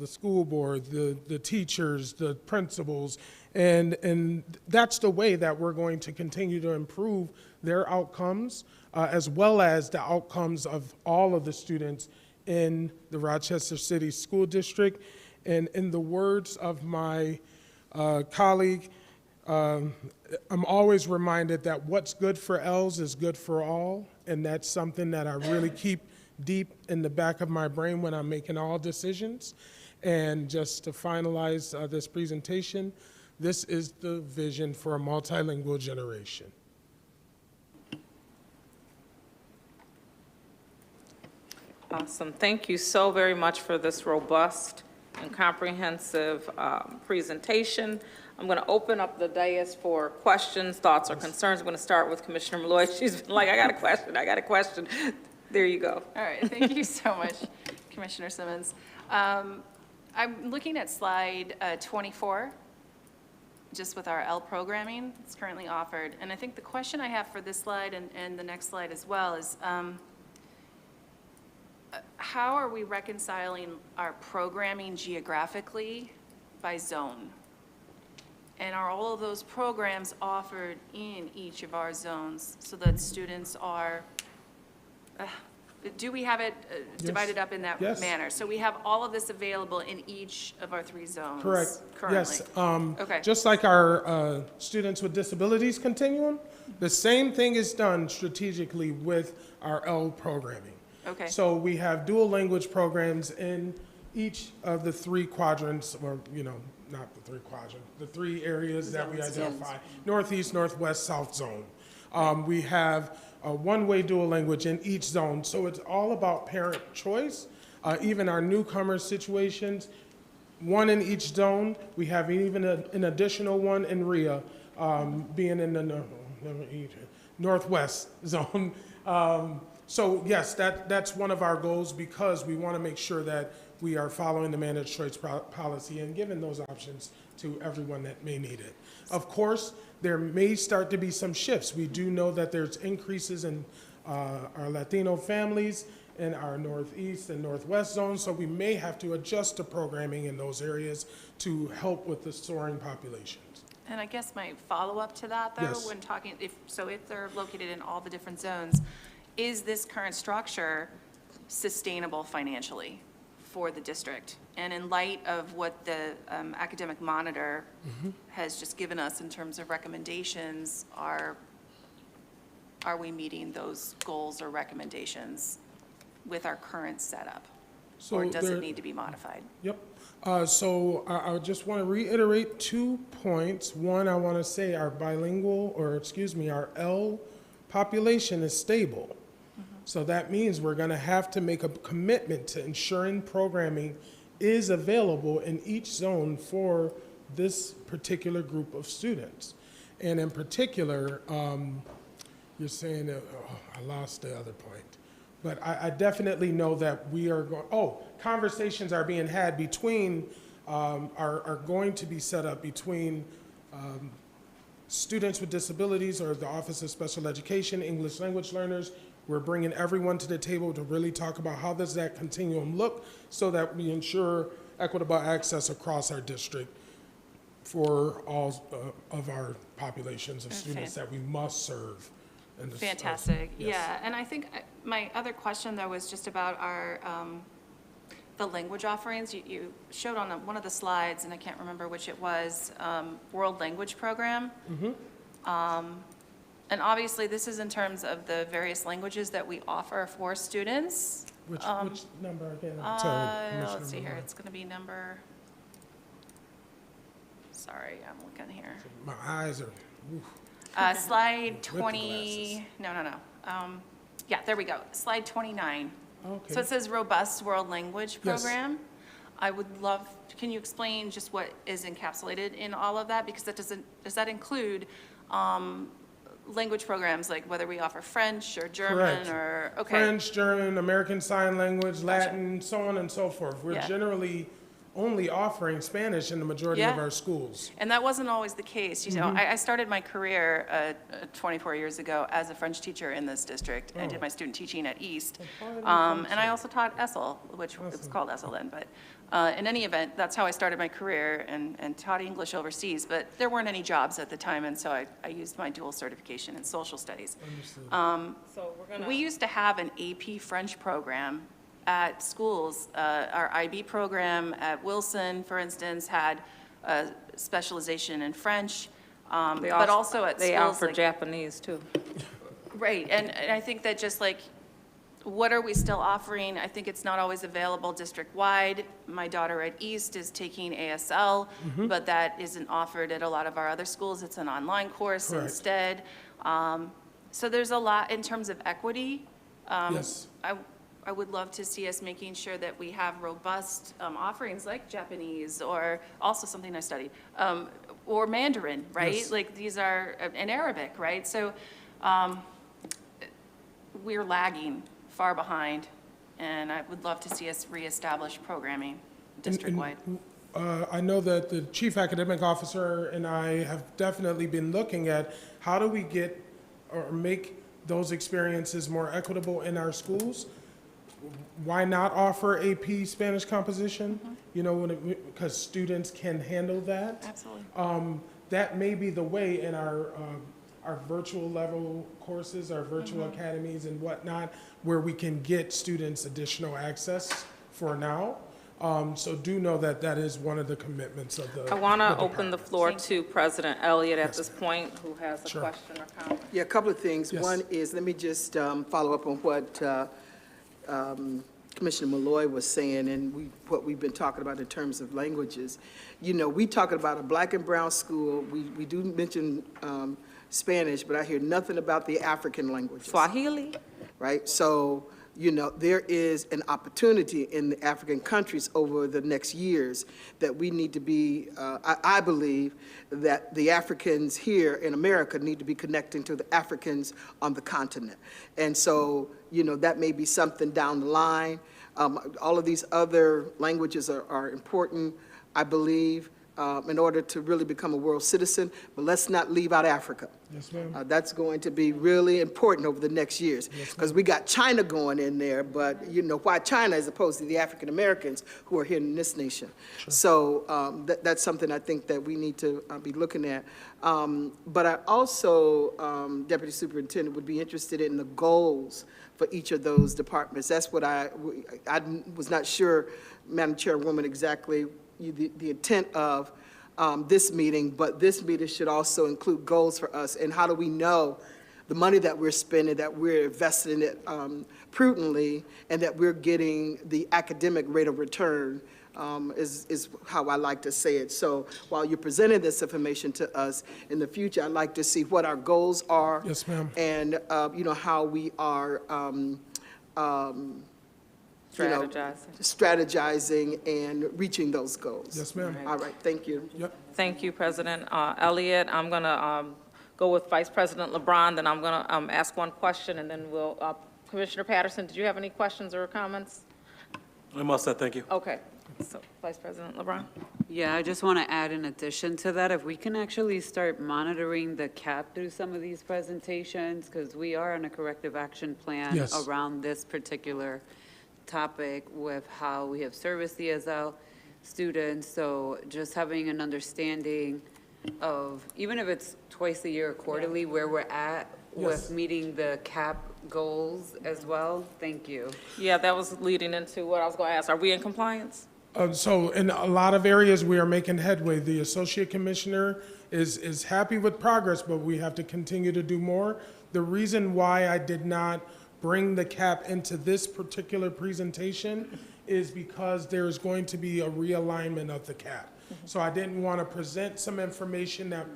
school board, the teachers, the principals, and that's the way that we're going to continue to improve their outcomes, as well as the outcomes of all of the students in the Rochester City School District. And in the words of my colleague, I'm always reminded that what's good for L's is good for all, and that's something that I really keep deep in the back of my brain when I'm making all decisions. And just to finalize this presentation, this is the vision for a multilingual generation. Awesome. Thank you so very much for this robust and comprehensive presentation. I'm going to open up the dais for questions, thoughts, or concerns. I'm going to start with Commissioner Malloy. She's been like, I got a question. There you go. All right, thank you so much, Commissioner Simmons. I'm looking at slide 24, just with our L programming that's currently offered. And I think the question I have for this slide and the next slide as well is, how are we reconciling our programming geographically by zone? And are all of those programs offered in each of our zones so that students are, do we have it divided up in that manner? So we have all of this available in each of our 3 zones Correct. currently? Yes. Okay. Just like our students with disabilities continuum, the same thing is done strategically with our L programming. Okay. So we have dual language programs in each of the 3 quadrants, or, not the 3 quadrants, the 3 areas that we identify, Northeast, Northwest, South Zone. We have a one-way dual language in each zone. So it's all about parent choice. Even our newcomer situations, 1 in each zone. We have even an additional one in RIA, being in the Northwest zone. So yes, that's one of our goals, because we want to make sure that we are following the managed choice policy and giving those options to everyone that may need it. Of course, there may start to be some shifts. We do know that there's increases in our Latino families in our Northeast and Northwest zones, so we may have to adjust the programming in those areas to help with the soaring populations. And I guess my follow-up to that, though, Yes. when talking, if they're located in all the different zones, is this current structure sustainable financially for the district? And in light of what the academic monitor has just given us in terms of recommendations, are we meeting those goals or recommendations with our current setup? Or does it need to be modified? Yep. So I just want to reiterate 2 points. One, I want to say our our L population is stable. So that means we're going to have to make a commitment to ensuring programming is available in each zone for this particular group of students. And in particular, you're saying that, I lost the other point. But I definitely know that we are going, conversations are being had between, are going to be set up between students with disabilities or the Office of Special Education, English language learners, We're bringing everyone to the table to really talk about how does that continuum look so that we ensure equitable access across our district for all of our populations of students that we must serve. in this- Fantastic, yes. yeah. And I think my other question, though, was just about our, the language offerings. You showed on one of the slides, and I can't remember which it was, World Language Program. And obviously, this is in terms of the various languages that we offer for students. Which number again? I'm sorry, Commissioner Let's see here, Malloy. it's going to be number, sorry, I'm looking here. My eyes are, oof. Slide the 20, no. Yeah, there we go, slide 29. Okay. So it says robust world language Yes. program. I would love, can you explain just what is encapsulated in all of that? Because that does that include language programs, like whether we offer French or German Correct. or, okay. French, German, American Sign Language, Latin, so on and so forth. We're Yeah. generally only offering Spanish in the majority of Yeah. our schools. And that wasn't always the case. You know, Mm-hmm. I started my career 24 years ago as a French teacher in this district. I Oh. did my student teaching at East. part of the And I also taught ESL, which it's called ESL then. But in any event, that's how I started my career and taught English overseas. But there weren't any jobs at the time, and so I used my dual certification in social studies. So we're going to. We used to have an AP French program at schools. Our IB program at Wilson, for instance, had a specialization in French, but also at They schools offer like. Japanese, too. Right, and I think that just like, what are we still offering? I think it's not always available district-wide. My daughter at East is taking ASL, but that isn't offered at a lot of our other schools. It's an online course Correct. instead. So there's a lot in terms of equity. Yes. I would love to see us making sure that we have robust offerings like Japanese, or also something I studied, or Mandarin, right? Yes. Like these are, and Arabic, right? So we're lagging far behind, and I would love to see us reestablish programming district-wide. I know that the chief academic officer and I have definitely been looking at how do we get or make those experiences more equitable in our schools. Why not offer AP Spanish composition? You know, because students can handle that. Absolutely. That may be the way in our virtual level courses, our virtual academies and whatnot, where we can get students additional access for now. So do know that that is one of the commitments of the. I want to the open the department. floor to President Elliott at this point, who has a Sure. question or comment. Yeah, a couple of things. Yes. One is, let me just follow up on what Commissioner Malloy was saying, and what we've been talking about in terms of languages. You know, we talking about a black and brown school. We do mention Spanish, but I hear nothing about the African languages. Swahili? Right? So, you know, there is an opportunity in the African countries over the next years that we need to be, I believe that the Africans here in America need to be connecting to the Africans on the continent. And so, you know, that may be something down the line. All of these other languages are important, I believe, in order to really become a world citizen, but let's not leave out Africa. Yes, ma'am. That's going to be really important over the next years, because we got China going in there, but you know, why China as opposed to the African Americans who are here in this nation? So that's something I think that we need to be looking at. But I also, Deputy Superintendent, would be interested in the goals for each of those departments. That's what I was not sure, Madam Chairwoman, exactly the intent of this meeting, but this meeting should also include goals for us, and how do we know the money that we're spending, that we're investing it prudently, and that we're getting the academic rate of return, is how I like to say it. So while you're presenting this information to us in the future, I'd like to see what our goals are. Yes, ma'am. And, you know, how we are, strategizing and reaching those goals. Yes, ma'am. All right, thank you. Yep. Thank you, President Elliott. I'm going to go with Vice President LeBron, then I'm going to ask one question, and then we'll, Commissioner Patterson, did you have any questions or comments? I'm all set, thank you. Okay. So, Vice President LeBron? Yeah, I just want to add in addition to that, if we can actually start monitoring the CAP through some of these presentations, because we are on a corrective action plan Yes. around this particular topic with how we have serviced the ESL students. So just having an understanding of, even if it's twice a year or quarterly, where we're at with Yes. meeting the CAP goals as well. Thank you. Yeah, that was leading into what I was going to ask. Are we in compliance? So in a lot of areas, we are making headway. The associate commissioner is happy with progress, but we have to continue to do more. The reason why I did not bring the CAP into this particular presentation is because there's going to be a realignment of the CAP. So I didn't want to present some information that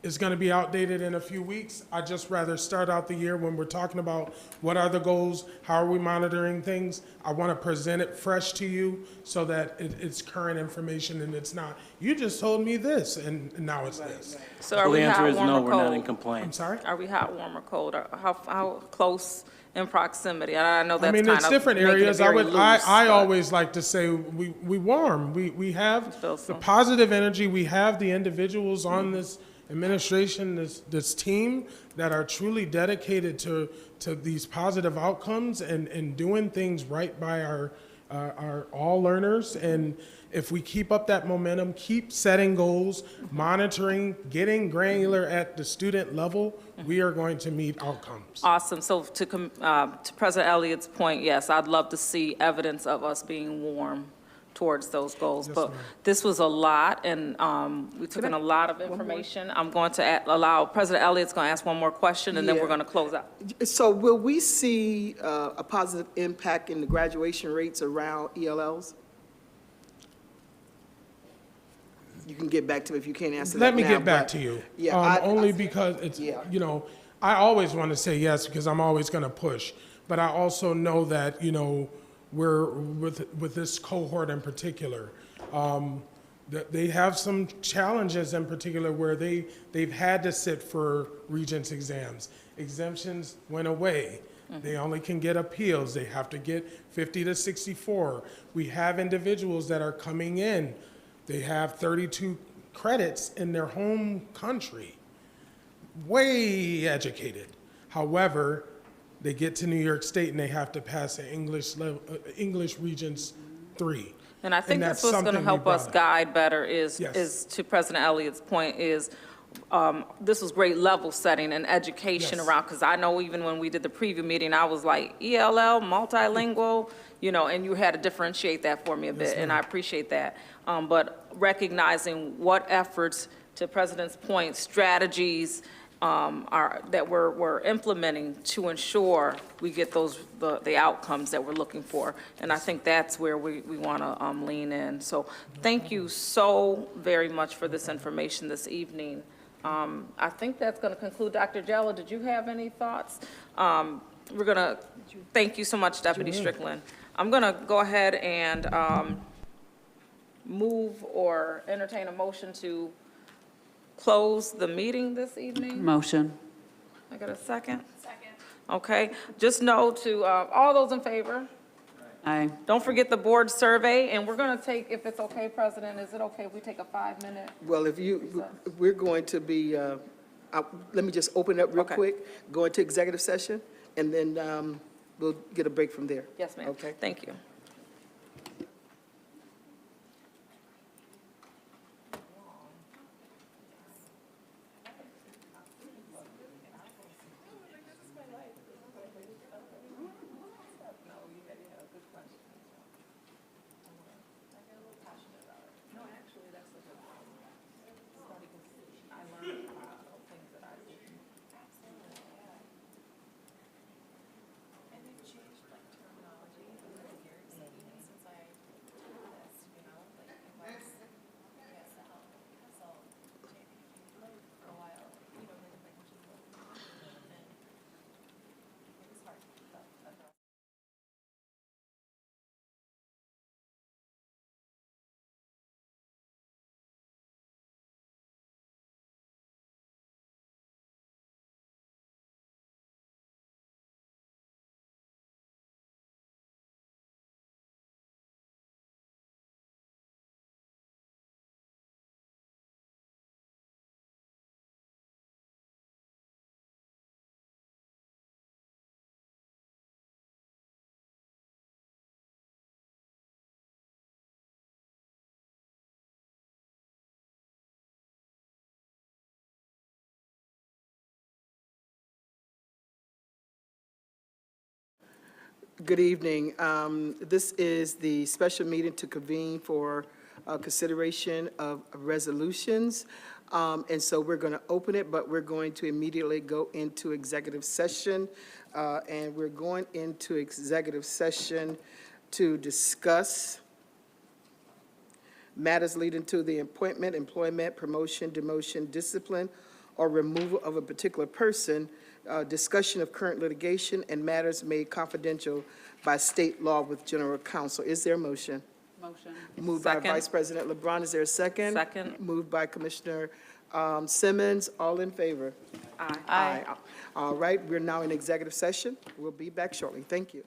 is going to be outdated in a few weeks. I'd just rather start out the year when we're talking about what are the goals, how are we monitoring things. I want to present it fresh to you so that it's current information and it's not, you just told me this and now it's this. So are Well, we the answer hot, is warm, no, or we're not in cold? I'm compliance. sorry? Are we hot, warm, or cold? Or how close in proximity? I know I that's mean, kind it's of different making it areas. very loose, I but- always like to say we warm. We have feel so. the positive energy. We have the individuals on this administration, this team that are truly dedicated to these positive outcomes and doing things right by our all learners. And if we keep up that momentum, keep setting goals, monitoring, getting granular at the student level, we are going to meet outcomes. Awesome. So to President Elliott's point, yes, I'd love to see evidence of us being warm towards those goals. Yes, But ma'am. this was a lot, and we took in a lot of information. I'm going to allow, President Elliott's going to ask one more question, and then we're Yeah. going to close out. So will we see a positive impact in the graduation rates around ELLs? You can get back to me if you can't answer that Let me now, get back but- to you. Yeah, Only because it's, Yeah. you know, I always want to say yes because I'm always going to push. But I also know that, you know, we're with this cohort in particular, that they have some challenges in particular where they've had to sit for Regents exams. Exemptions went away. They only can get appeals. They have to get 50 to 64. We have individuals that are coming in. They have 32 credits in their home country, way educated. However, they get to New York State and they have to pass an English Regents 3. And I think that's that's what's going to something we help us brought up. guide better Yes. is to President Elliott's point is, this was great level setting and education Yes. around, because I know even when we did the preview meeting, I was like, ELL, multilingual, you know, and you had to differentiate that for me a bit, and I appreciate that. But recognizing what efforts, to President's point, strategies that we're implementing to ensure we get the outcomes that we're looking for. And I think that's where we want to lean in. So thank you so very much for this information this evening. I think that's going to conclude. Dr. Jallo, did you have any thoughts? We're going to, thank you so much, Deputy Strickland. I'm going to go ahead and move or entertain a motion to close the meeting this evening. Motion. I got a second? Second. Okay, just know to, all those in favor, Aye. don't forget the board survey, and we're going to take, if it's okay, President, is it okay if we take a 5-minute? Well, we're going to be, let me just open it up real Okay. quick, go into executive session, and then we'll get a break from there. Yes, ma'am. Okay. Thank you. Good evening. This is the special meeting to convene for consideration of resolutions. And so we're going to open it, but we're going to immediately go into executive session. And we're going into executive session to discuss matters leading to the appointment, employment, promotion, demotion, discipline, or removal of a particular person, discussion of current litigation, and matters made confidential by state law with general counsel. Is there a motion? Motion. Moved by Second. Vice President LeBron. Is there a second? Second. Moved by Commissioner Simmons. All in favor? Aye. All right, we're now in executive session. We'll be back shortly. Thank you.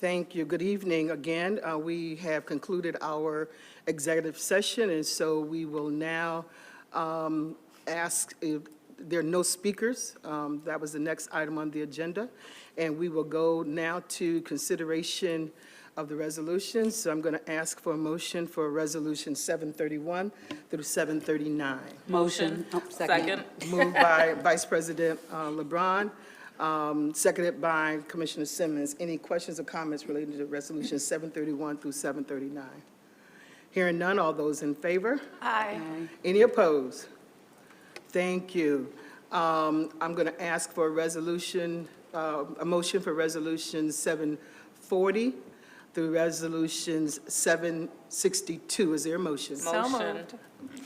Thank you. Good evening again. We have concluded our executive session, and so we will now ask if there are no speakers. That was the next item on the agenda. And we will go now to consideration of the resolutions. So I'm going to ask for a motion for Resolution 731 through 739. Motion. Oh, second. Moved by Vice President LeBron, seconded by Commissioner Simmons. Any questions or comments related to Resolution 731 through 739? Hearing none, all those in favor? Aye. Any opposed? Thank you. I'm going to ask for a motion for Resolution 740 through Resolutions 762. Is there a motion? So Motion. moved.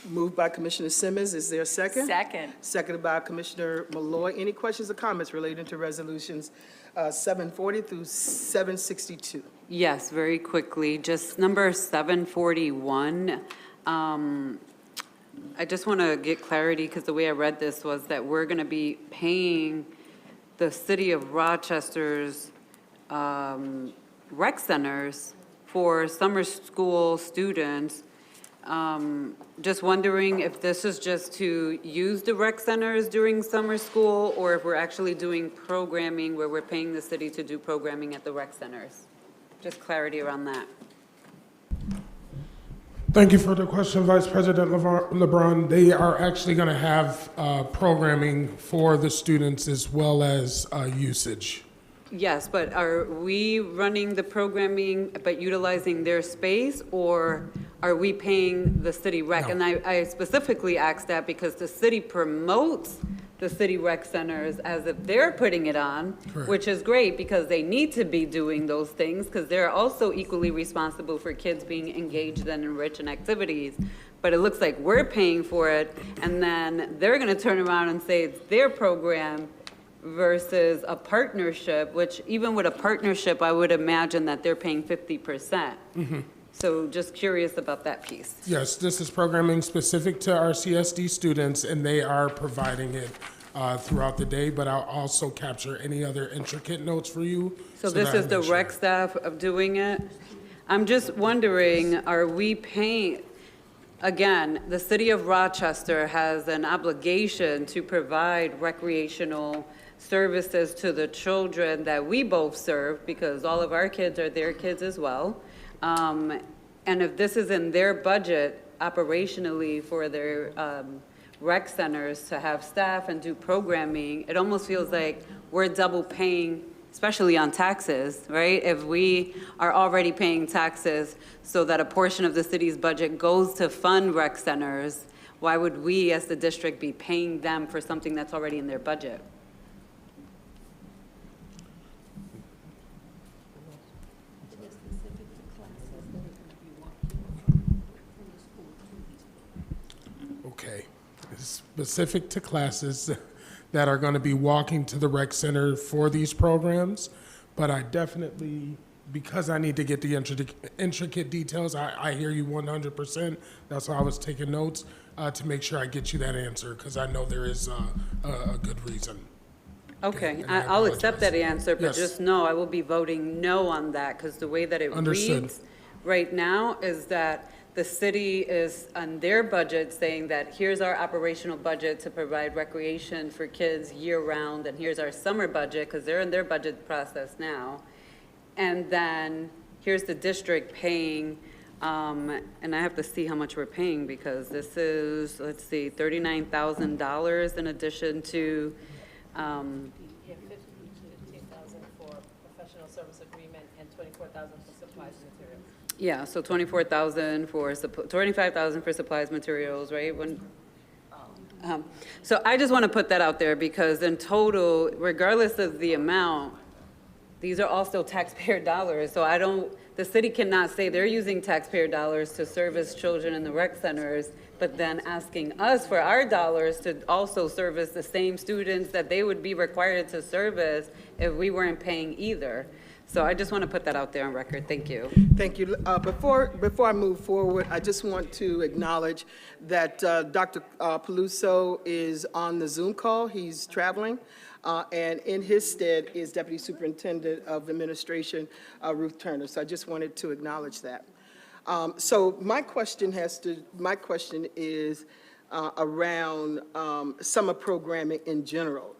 Moved by Commissioner Simmons. Is there a second? Second. Seconded by Commissioner Malloy. Any questions or comments relating to Resolutions 740 through 762? Yes, very quickly, just number 741. I just want to get clarity, because the way I read this was that we're going to be paying the city of Rochester's rec centers for summer school students. Just wondering if this is just to use the rec centers during summer school, or if we're actually doing programming where we're paying the city to do programming at the rec centers. Just clarity around that. Thank you for the question, Vice President LeBron. They are actually going to have programming for the students as well as usage. Yes, but are we running the programming but utilizing their space, or are we paying the city rec? No. And I specifically asked that because the city promotes the city rec centers as if they're putting it on, Correct. which is great because they need to be doing those things because they're also equally responsible for kids being engaged and enriched in activities. But it looks like we're paying for it, and then they're going to turn around and say it's their program versus a partnership, which even with a partnership, I would imagine that they're paying 50%. So just curious about that piece. Yes, this is programming specific to our CSD students, and they are providing it throughout the day, but I'll also capture any other intricate notes for you. So this that I is the make rec sure. staff of doing it? I'm just wondering, are we paying, again, the city of Rochester has an obligation to provide recreational services to the children that we both serve, because all of our kids are their kids as well. And if this is in their budget operationally for their rec centers to have staff and do programming, it almost feels like we're double paying, especially on taxes, right? If we are already paying taxes so that a portion of the city's budget goes to fund rec centers, why would we as the district be paying them for something that's already in their budget? Okay, it's specific to classes that are going to be walking to the rec center for these programs, but I definitely, because I need to get the intricate details, I hear you 100%. That's why I was taking notes to make sure I get you that answer, because I know there is a good reason. Okay, and I I'll accept that apologize. answer, but Yes. just know I will be voting no on that, because the way that it Understood. reads right now is that the city is on their budget saying that here's our operational budget to provide recreation for kids year-round, and here's our summer budget, because they're in their budget process now. And then here's the district paying, and I have to see how much we're paying, because this is, let's see, $39,000 in addition to, Yeah, 15,000 for professional service agreement and 24,000 for supplies and materials. yeah, so 24,000 for, 25,000 for supplies, materials, right? So I just want to put that out there, because in total, regardless of the amount, these are all still taxpayer dollars. So the city cannot say they're using taxpayer dollars to service children in the rec centers, but then asking us for our dollars to also service the same students that they would be required to service if we weren't paying either. So I just want to put that out there on record. Thank you. Thank you. Before I move forward, I just want to acknowledge that Dr. Peluso is on the Zoom call. He's traveling. And in his stead is Deputy Superintendent of Administration Ruth Turner. So I just wanted to acknowledge that. So my question is around summer programming in general.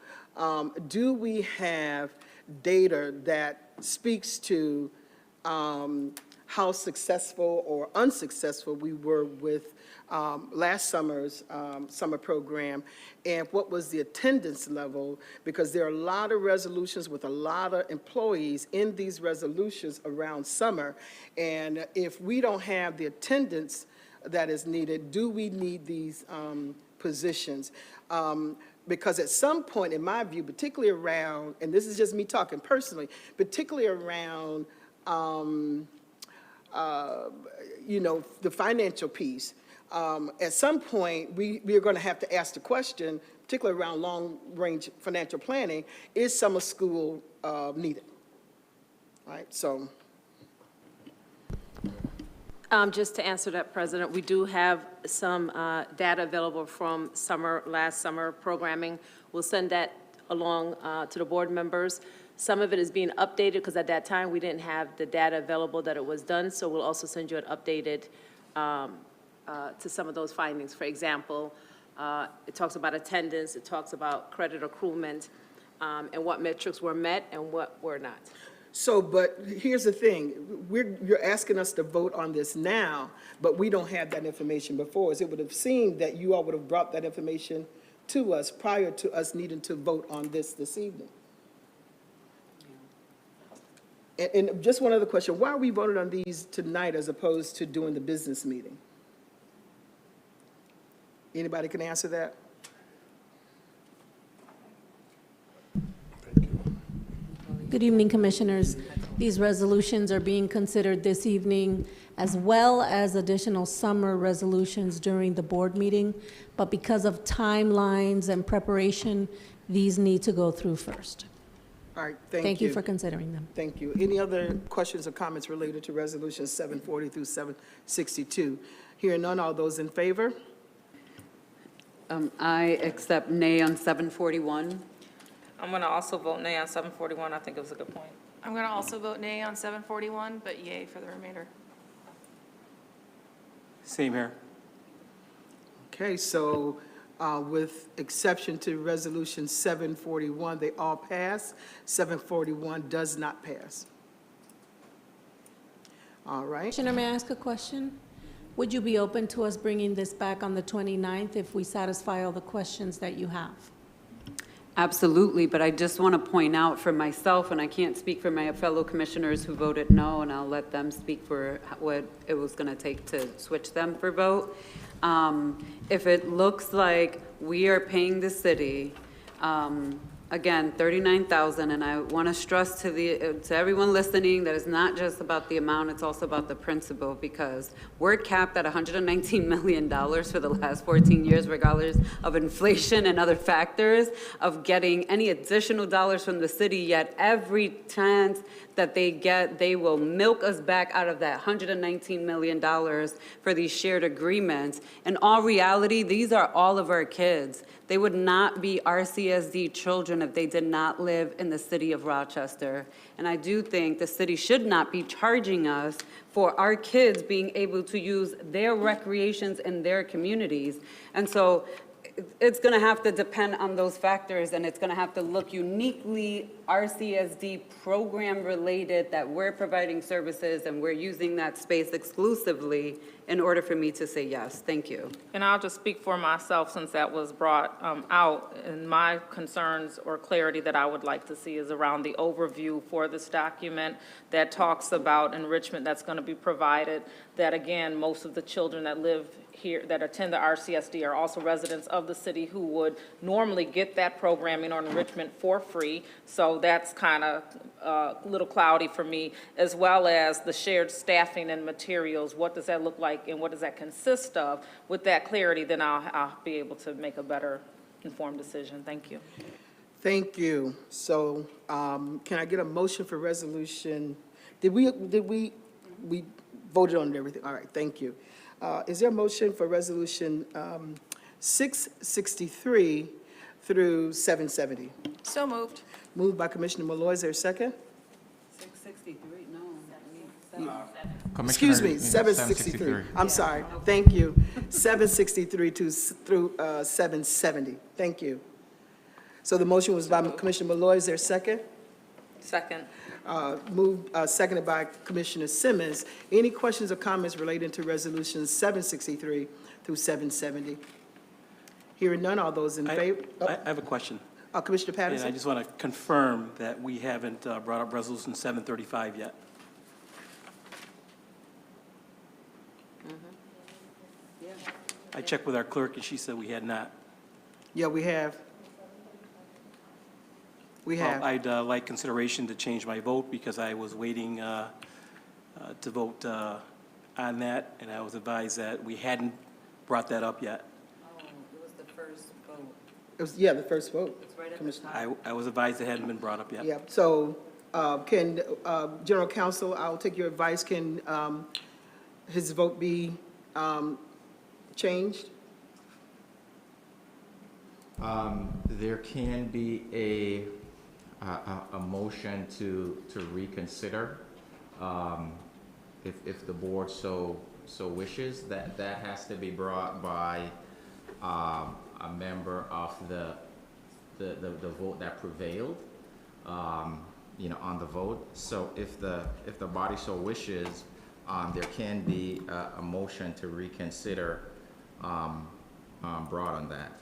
Do we have data that speaks to how successful or unsuccessful we were with last summer's summer program, and what was the attendance level? Because there are a lot of resolutions with a lot of employees in these resolutions around summer, and if we don't have the attendance that is needed, do we need these positions? Because at some point, in my view, particularly around, and this is just me talking personally, particularly around you know, the financial piece, at some point, we are going to have to ask the question, particularly around long-range financial planning, is summer school needed? Right, so. Just to answer that, President, we do have some data available from last summer programming. We'll send that along to the board members. Some of it is being updated because at that time we didn't have the data available that it was done, so we'll also send you an updated to some of those findings. For example, it talks about attendance, it talks about credit accruement, and what metrics were met and what were not. So, but here's the thing, you're asking us to vote on this now, but we don't have that information before us. It would have seemed that you all would have brought that information to us prior to us needing to vote on this evening. And just one other question, why are we voting on these tonight as opposed to doing the business meeting? Anybody can answer that? Good evening, Commissioners. These resolutions are being considered this evening, as well as additional summer resolutions during the board meeting. But because of timelines and preparation, these need to go through first. All right, thank you. Thank you for considering them. Thank you. Any other questions or comments related to resolutions 740 through 762? Hearing none, all those in favor? I accept nay on 741. I'm going to also vote nay on 741. I think it was a good point. I'm going to also vote nay on 741, but yay for the remainder. Same here. Okay, so with exception to resolution 741, they all pass. 741 does not pass. All right. Commissioner, may I ask a question? Would you be open to us bringing this back on the 29th if we satisfy all the questions that you have? Absolutely, but I just want to point out for myself, and I can't speak for my fellow commissioners who voted no, and I'll let them speak for what it was going to take to switch them for vote. If it looks like we are paying the city, again, $39,000, and I want to stress to everyone listening that it's not just about the amount, it's also about the principle, because we're capped at $119 million for the last 14 years, regardless of inflation and other factors, of getting any additional dollars from the city, yet every chance that they get, they will milk us back out of that $119 million for these shared agreements. In all reality, these are all of our kids. They would not be RCSD children if they did not live in the city of Rochester. And I do think the city should not be charging us for our kids being able to use their recreations in their communities. And so it's going to have to depend on those factors, and it's going to have to look uniquely RCSD program related, that we're providing services and we're using that space exclusively in order for me to say yes. Thank you. And I'll just speak for myself since that was brought out. And my concerns or clarity that I would like to see is around the overview for this document that talks about enrichment that's going to be provided, that again, most of the children that live here, that attend the RCSD, are also residents of the city who would normally get that programming or enrichment for free. So that's kind of a little cloudy for me, as well as the shared staffing and materials. What does that look like and what does that consist of? With that clarity, then I'll be able to make a better informed decision. Thank you. Thank you. So can I get a motion for resolution? Did we voted on everything? All right, thank you. Is there a motion for resolution 663 through 770? So moved. Moved by Commissioner Malloy, is there a second? 663, no. Excuse me, 763. I'm sorry, thank you. 763 through 770, thank you. So the motion was by Commissioner Malloy, is there a second? Second. Seconded by Commissioner Simmons. Any questions or comments relating to resolutions 763 through 770? Hearing none, all those in favor? I have a question. Commissioner And I Patterson? just want to confirm that we haven't brought up Resolution 735 yet. I checked with our clerk, and she said we had not. Yeah, we have. We Well, have. I'd like consideration to change my vote because I was waiting to vote on that, and I was advised that we hadn't brought that up yet. It was, yeah, the first vote. Commissioner. I was advised it hadn't been brought up yet. Yeah, so can, General Counsel, I'll take your advice, can his vote be changed? There can be a motion to reconsider, if the board so wishes. That has to be brought by a member of the vote that prevailed, on the vote. So if the body so wishes, there can be a motion to reconsider brought on that.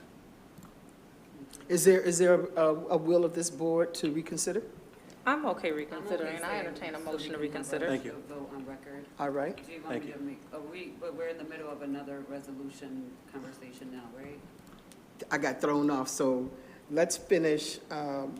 Is there a will of this board to reconsider? I'm okay reconsidering. I entertain a motion to reconsider. Thank you. Vote on record. All right. Do you want Thank me to make, but we're in the middle of another resolution conversation now, right? I got thrown off, so let's finish.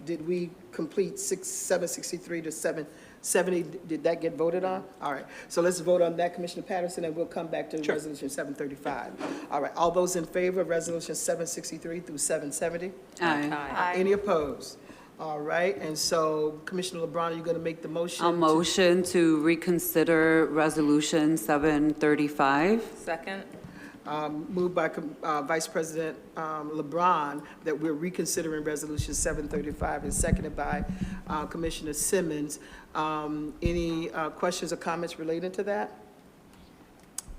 Did we complete 763 to 770? Did that get voted on? All right, so let's vote on that, Commissioner Patterson, and we'll come back to Sure. Resolution 735. All right, all those in favor of Resolution 763 through 770? Aye. Any opposed? All right, and so Commissioner LeBron, are you going to make the motion? A motion to reconsider Resolution 735. Second. Moved by Vice President LeBron that we're reconsidering Resolution 735, and seconded by Commissioner Simmons. Any questions or comments related to that?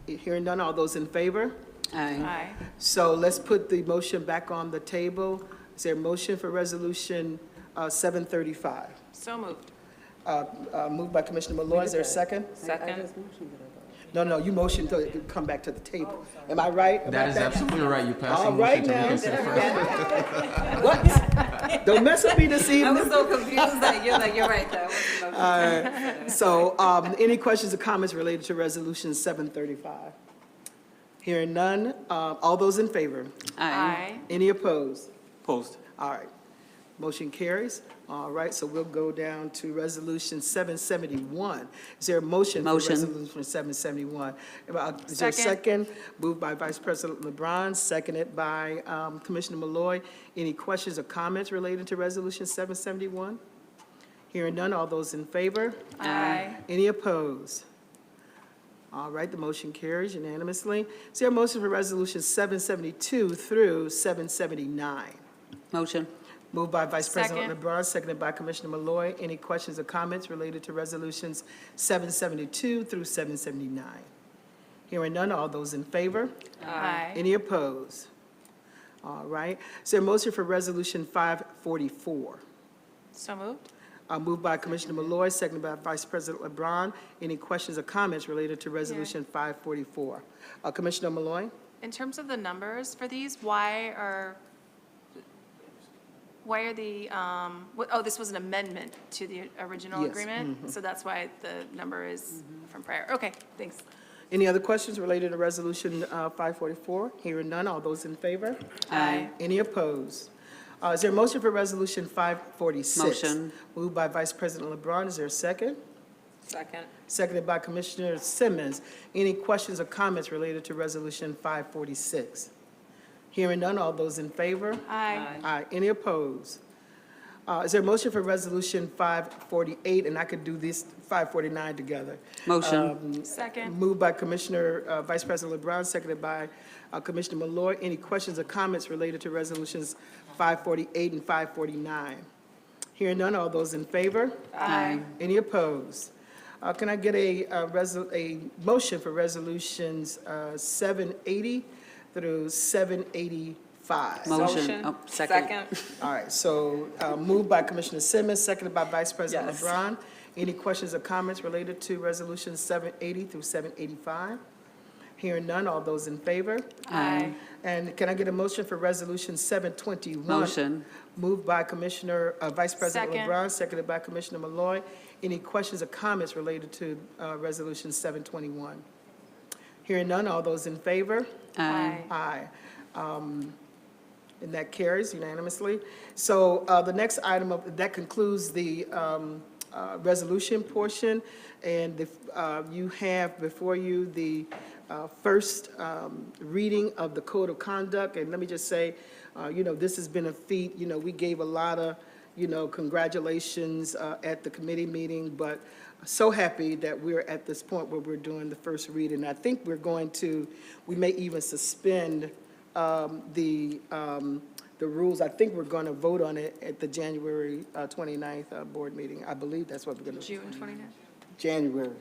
Hearing none, all those in favor? Aye. Aye. So let's put the motion back on the table. Is there a motion for Resolution 735? So moved. Moved by Commissioner Malloy, is there a second? Second. No, you motioned to come back to the table. Am I right about That is absolutely right. You passed a All motion right to now. reconsider. What? Don't mess with me this I evening. was so confused that you're right, that wasn't the motion. So, any questions or comments related to Resolution 735? Hearing none, all those in favor? Aye. Any opposed? Opposed? All right, motion carries. All right, so we'll go down to Resolution 771. Is there a motion? Motion. For Resolution 771? Is there a Second. second? Moved by Vice President LeBron, seconded by Commissioner Malloy. Any questions or comments related to Resolution 771? Hearing none, all those in favor? Aye. Any opposed? All right, the motion carries unanimously. Is there a motion for Resolution 772 through 779? Motion. Moved by Vice President Second. LeBron, seconded by Commissioner Malloy. Any questions or comments related to Resolutions 772 through 779? Hearing none, all those in favor? Aye. Any opposed? All right. Is there a motion for Resolution 544? So moved. Moved by Commissioner Malloy, seconded by Vice President LeBron. Any questions or comments related to Resolution 544? Commissioner Malloy? In terms of the numbers for these, why are the, this was an amendment to the original Yes, agreement? So that's why the number is from prior. Okay, thanks. Any other questions related to Resolution 544? Hearing none, all those in favor? Aye. Any opposed? Is there a motion for Resolution 546? Motion. Moved by Vice President LeBron. Is there a second? Second. Seconded by Commissioner Simmons. Any questions or comments related to Resolution 546? Hearing none, all those in favor? Aye. Aye. Any opposed? Is there a motion for Resolution 548? And I could do these 549 together. Motion. Second. Moved by Commissioner, Vice President LeBron, seconded by Commissioner Malloy. Any questions or comments related to Resolutions 548 and 549. Hearing none, all those in favor? Aye. Any opposed? Can I get a motion for resolutions 780 through 785? Motion. Oh, second. All right, so moved by Commissioner Simmons, seconded by Vice President Yes. LeBron. Any questions or comments related to resolutions 780 through 785? Hearing none, all those in favor? Aye. And can I get a motion for resolution 721? Motion. Moved by Vice President Second. LeBron, seconded by Commissioner Malloy. Any questions or comments related to resolution 721? Hearing none, all those in favor? Aye. Aye. And that carries unanimously. So the next item, that concludes the resolution portion, and you have before you the first reading of the Code of Conduct. And let me just say, this has been a feat. We gave a lot of, congratulations at the committee meeting, but so happy that we're at this point where we're doing the first reading. I think we may even suspend the rules. I think we're going to vote on it at the January 29th board meeting. I believe that's what we're going to do. June 29th? January.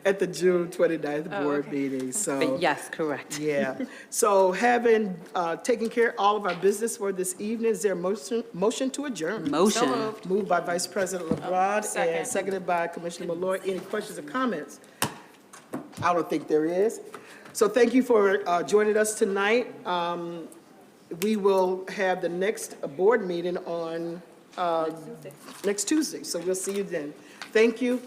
At the June 29th board meeting, so. But yes, correct. Yeah. So having taken care of all of our business for this evening, is there a motion to adjourn? Motion. Moved by Vice President LeBron second. and seconded by Commissioner Malloy. Any questions or comments? I don't think there is. So thank you for joining us tonight. We will have the next board meeting on next Tuesday, so we'll see you then. Thank you.